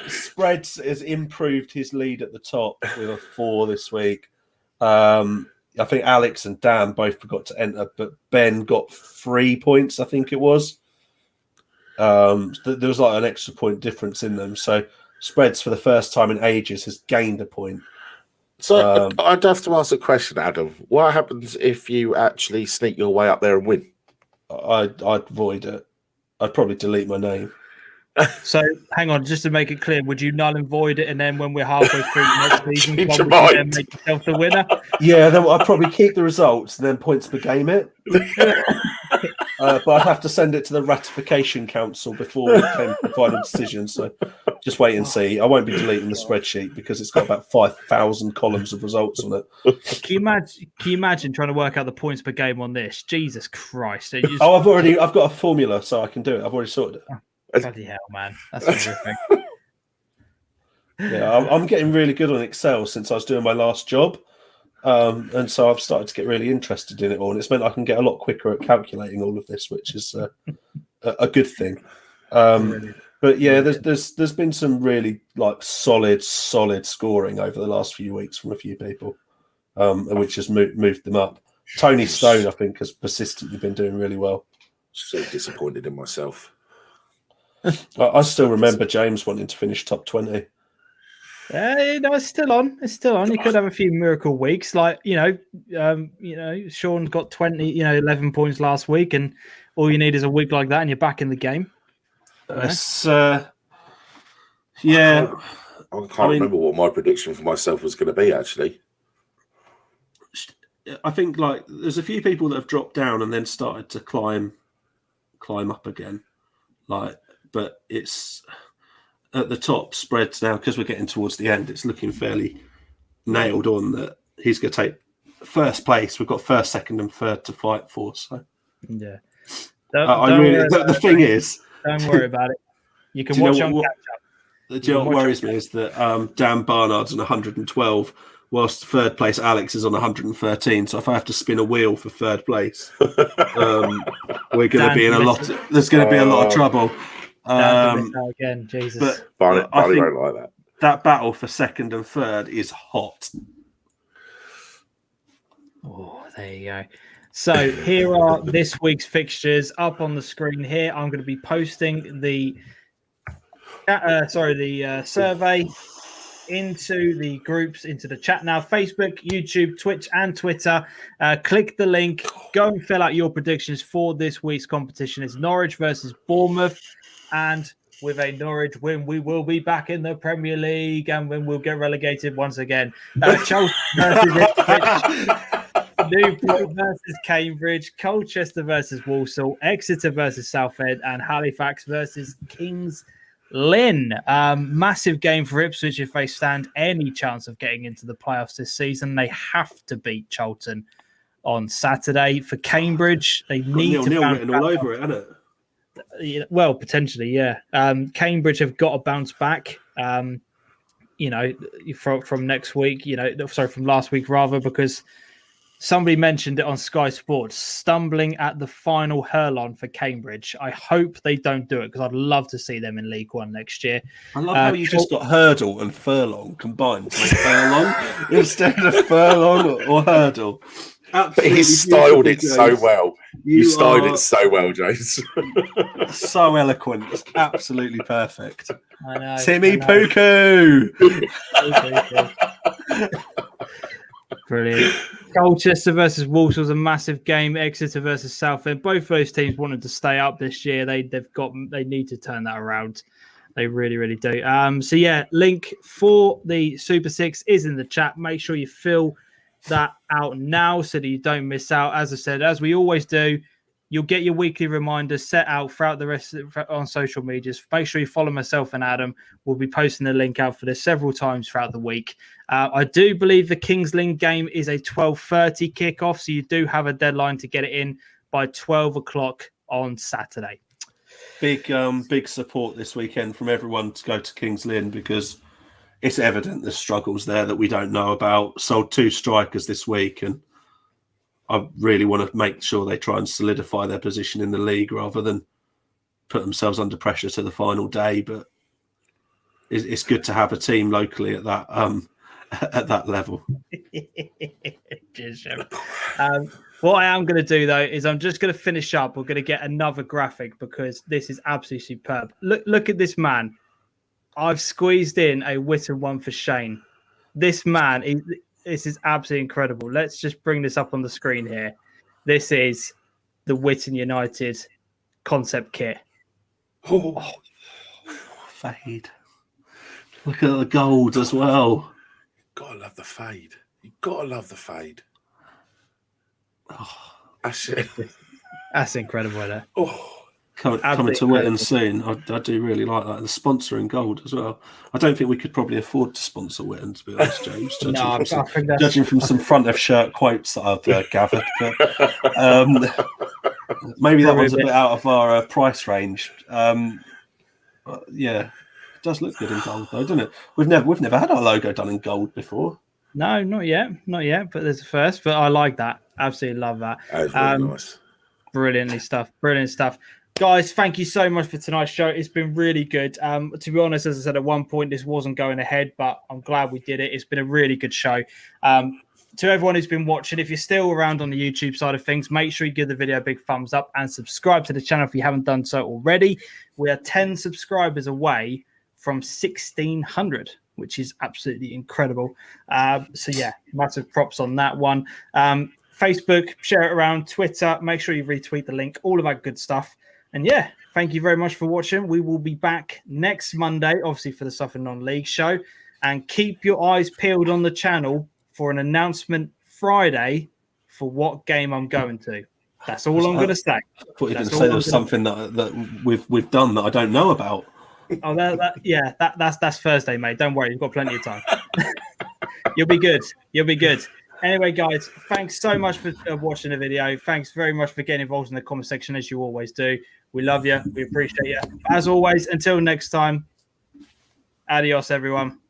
Spreads has improved his lead at the top with a 4 this week. I think Alex and Dan both forgot to enter, but Ben got 3 points, I think it was. There was like an extra point difference in them. So Spreads, for the first time in ages, has gained a point. So I'd have to ask a question, Adam. What happens if you actually sneak your way up there and win? I'd void it. I'd probably delete my name. So hang on, just to make it clear, would you null and void it, and then when we're halfway through next season, would you then make yourself the winner? Yeah, then I'd probably keep the results and then points per game it. But I'd have to send it to the ratification council before it came to the final decision. So just wait and see. I won't be deleting the spreadsheet because it's got about 5,000 columns of results on it. Can you imagine trying to work out the points per game on this? Jesus Christ! I've got a formula, so I can do it. I've already sorted it. Bloody hell, man! That's horrific. Yeah, I'm getting really good on Excel since I was doing my last job, and so I've started to get really interested in it all, and it's meant I can get a lot quicker at calculating all of this, which is a good thing. But yeah, there's been some really like solid scoring over the last few weeks from a few people, which has moved them up. Tony Stone, I think, has persistently been doing really well. So disappointed in myself. I still remember James wanting to finish top 20. No, it's still on. It's still on. You could have a few miracle weeks, like Sean got 11 points last week, and all you need is a week like that, and you're back in the game. Yeah. I can't remember what my prediction for myself was going to be. Actually, I think like there's a few people that have dropped down and then started to climb up again, but it's at the top. Spreads now, because we're getting towards the end, it's looking fairly nailed on that he's going to take first place. We've got first, second, and third to fight for. So yeah, the thing is, don't worry about it. You can watch on catch up. Do you know what worries me is that Dan Barnard's on 112, whilst third place Alex is on 113. So if I have to spin a wheel for third place, we're going to be in a lot. There's going to be a lot of trouble. Again, Jesus. But I think won't like that. That battle for second and third is hot. Oh, there you go. So here are this week's fixtures up on the screen here. I'm going to be posting the survey into the groups, into the chat now. Facebook, YouTube, Twitch, and Twitter. Click the link. Go and fill out your predictions for this week's competition. It's Norwich versus Bournemouth. And with a Norwich win, we will be back in the Premier League, and when we'll get relegated once again. Chelsea versus Ipswich, Newport versus Cambridge, Colchester versus Walsall, Exeter versus Southend, and Halifax versus Kings Lynn. Massive game for Ipswich if they stand any chance of getting into the playoffs this season. They have to beat Charlton on Saturday. For Cambridge, they need to bounce written all over it, isn't it? Well, potentially, yeah. Cambridge have got to bounce back. From next week. From last week rather, because somebody mentioned it on Sky Sports, stumbling at the final hurl-on for Cambridge. I hope they don't do it, because I'd love to see them in League One next year. I love how you just got hurdle and furlong combined to make furlong instead of furlong or hurdle. Absolutely, he styled it so well. You styled it so well, James. So eloquent. It's absolutely perfect. I know. Timmy Puku. Brilliant. Colchester versus Walsall was a massive game. Exeter versus Southend. Both those teams wanted to stay up this year. They need to turn that around. They really, really do. So yeah, link for the Super Six is in the chat. Make sure you fill that out now so that you don't miss out. As I said, as we always do, you'll get your weekly reminders set out throughout the rest on social medias. Make sure you follow myself and Adam. We'll be posting the link out for this several times throughout the week. I do believe the Kings Lynn game is a 12:30 kickoff, so you do have a deadline to get it in by 12 o'clock on Saturday. Big support this weekend from everyone to go to Kings Lynn, because it's evident there's struggles there that we don't know about. Sold 2 strikers this week, and I really want to make sure they try and solidify their position in the league rather than put themselves under pressure to the final day. But it's good to have a team locally at that level. Cheers, what I am going to do, though, is I'm just going to finish up. We're going to get another graphic because this is absolutely superb. Look at this man. I've squeezed in a Whitton one for Shane. This man, this is absolutely incredible. Let's just bring this up on the screen here. This is the Whitton United concept kit. Oh, fade. Look at the gold as well. Gotta love the fade. You gotta love the fade. Oh, that's incredible, there. Oh, coming to Whitton soon. I do really like that. The sponsor in gold as well. I don't think we could probably afford to sponsor Whitton, to be honest, James. Judging from some front of shirt quotes that I've gathered, but maybe that one's a bit out of our price range. Yeah, it does look good in gold, though, doesn't it? We've never had our logo done in gold before. No, not yet, but there's a first. But I like that. Absolutely love that. That is really nice. Brilliant stuff. Guys, thank you so much for tonight's show. It's been really good. To be honest, as I said, at one point this wasn't going ahead, but I'm glad we did it. It's been a really good show. To everyone who's been watching, if you're still around on the YouTube side of things, make sure you give the video a big thumbs up and subscribe to the channel if you haven't done so already. We are 10 subscribers away from 1,600, which is absolutely incredible. So yeah, massive props on that one. Facebook, share it around, Twitter, make sure you retweet the link, all of that good stuff. And yeah, thank you very much for watching. We will be back next Monday, obviously for the Suffolk Non-League show. And keep your eyes peeled on the channel for an announcement Friday for what game I'm going to. That's all I'm going to say. I thought you were going to say there was something that we've done that I don't know about. Oh, that's Thursday, mate. Don't worry, you've got plenty of time. You'll be good. Anyway, guys, thanks so much for watching the video. Thanks very much for getting involved in the comment section, as you always do. We love you. We appreciate you. As always, until next time, adios, everyone.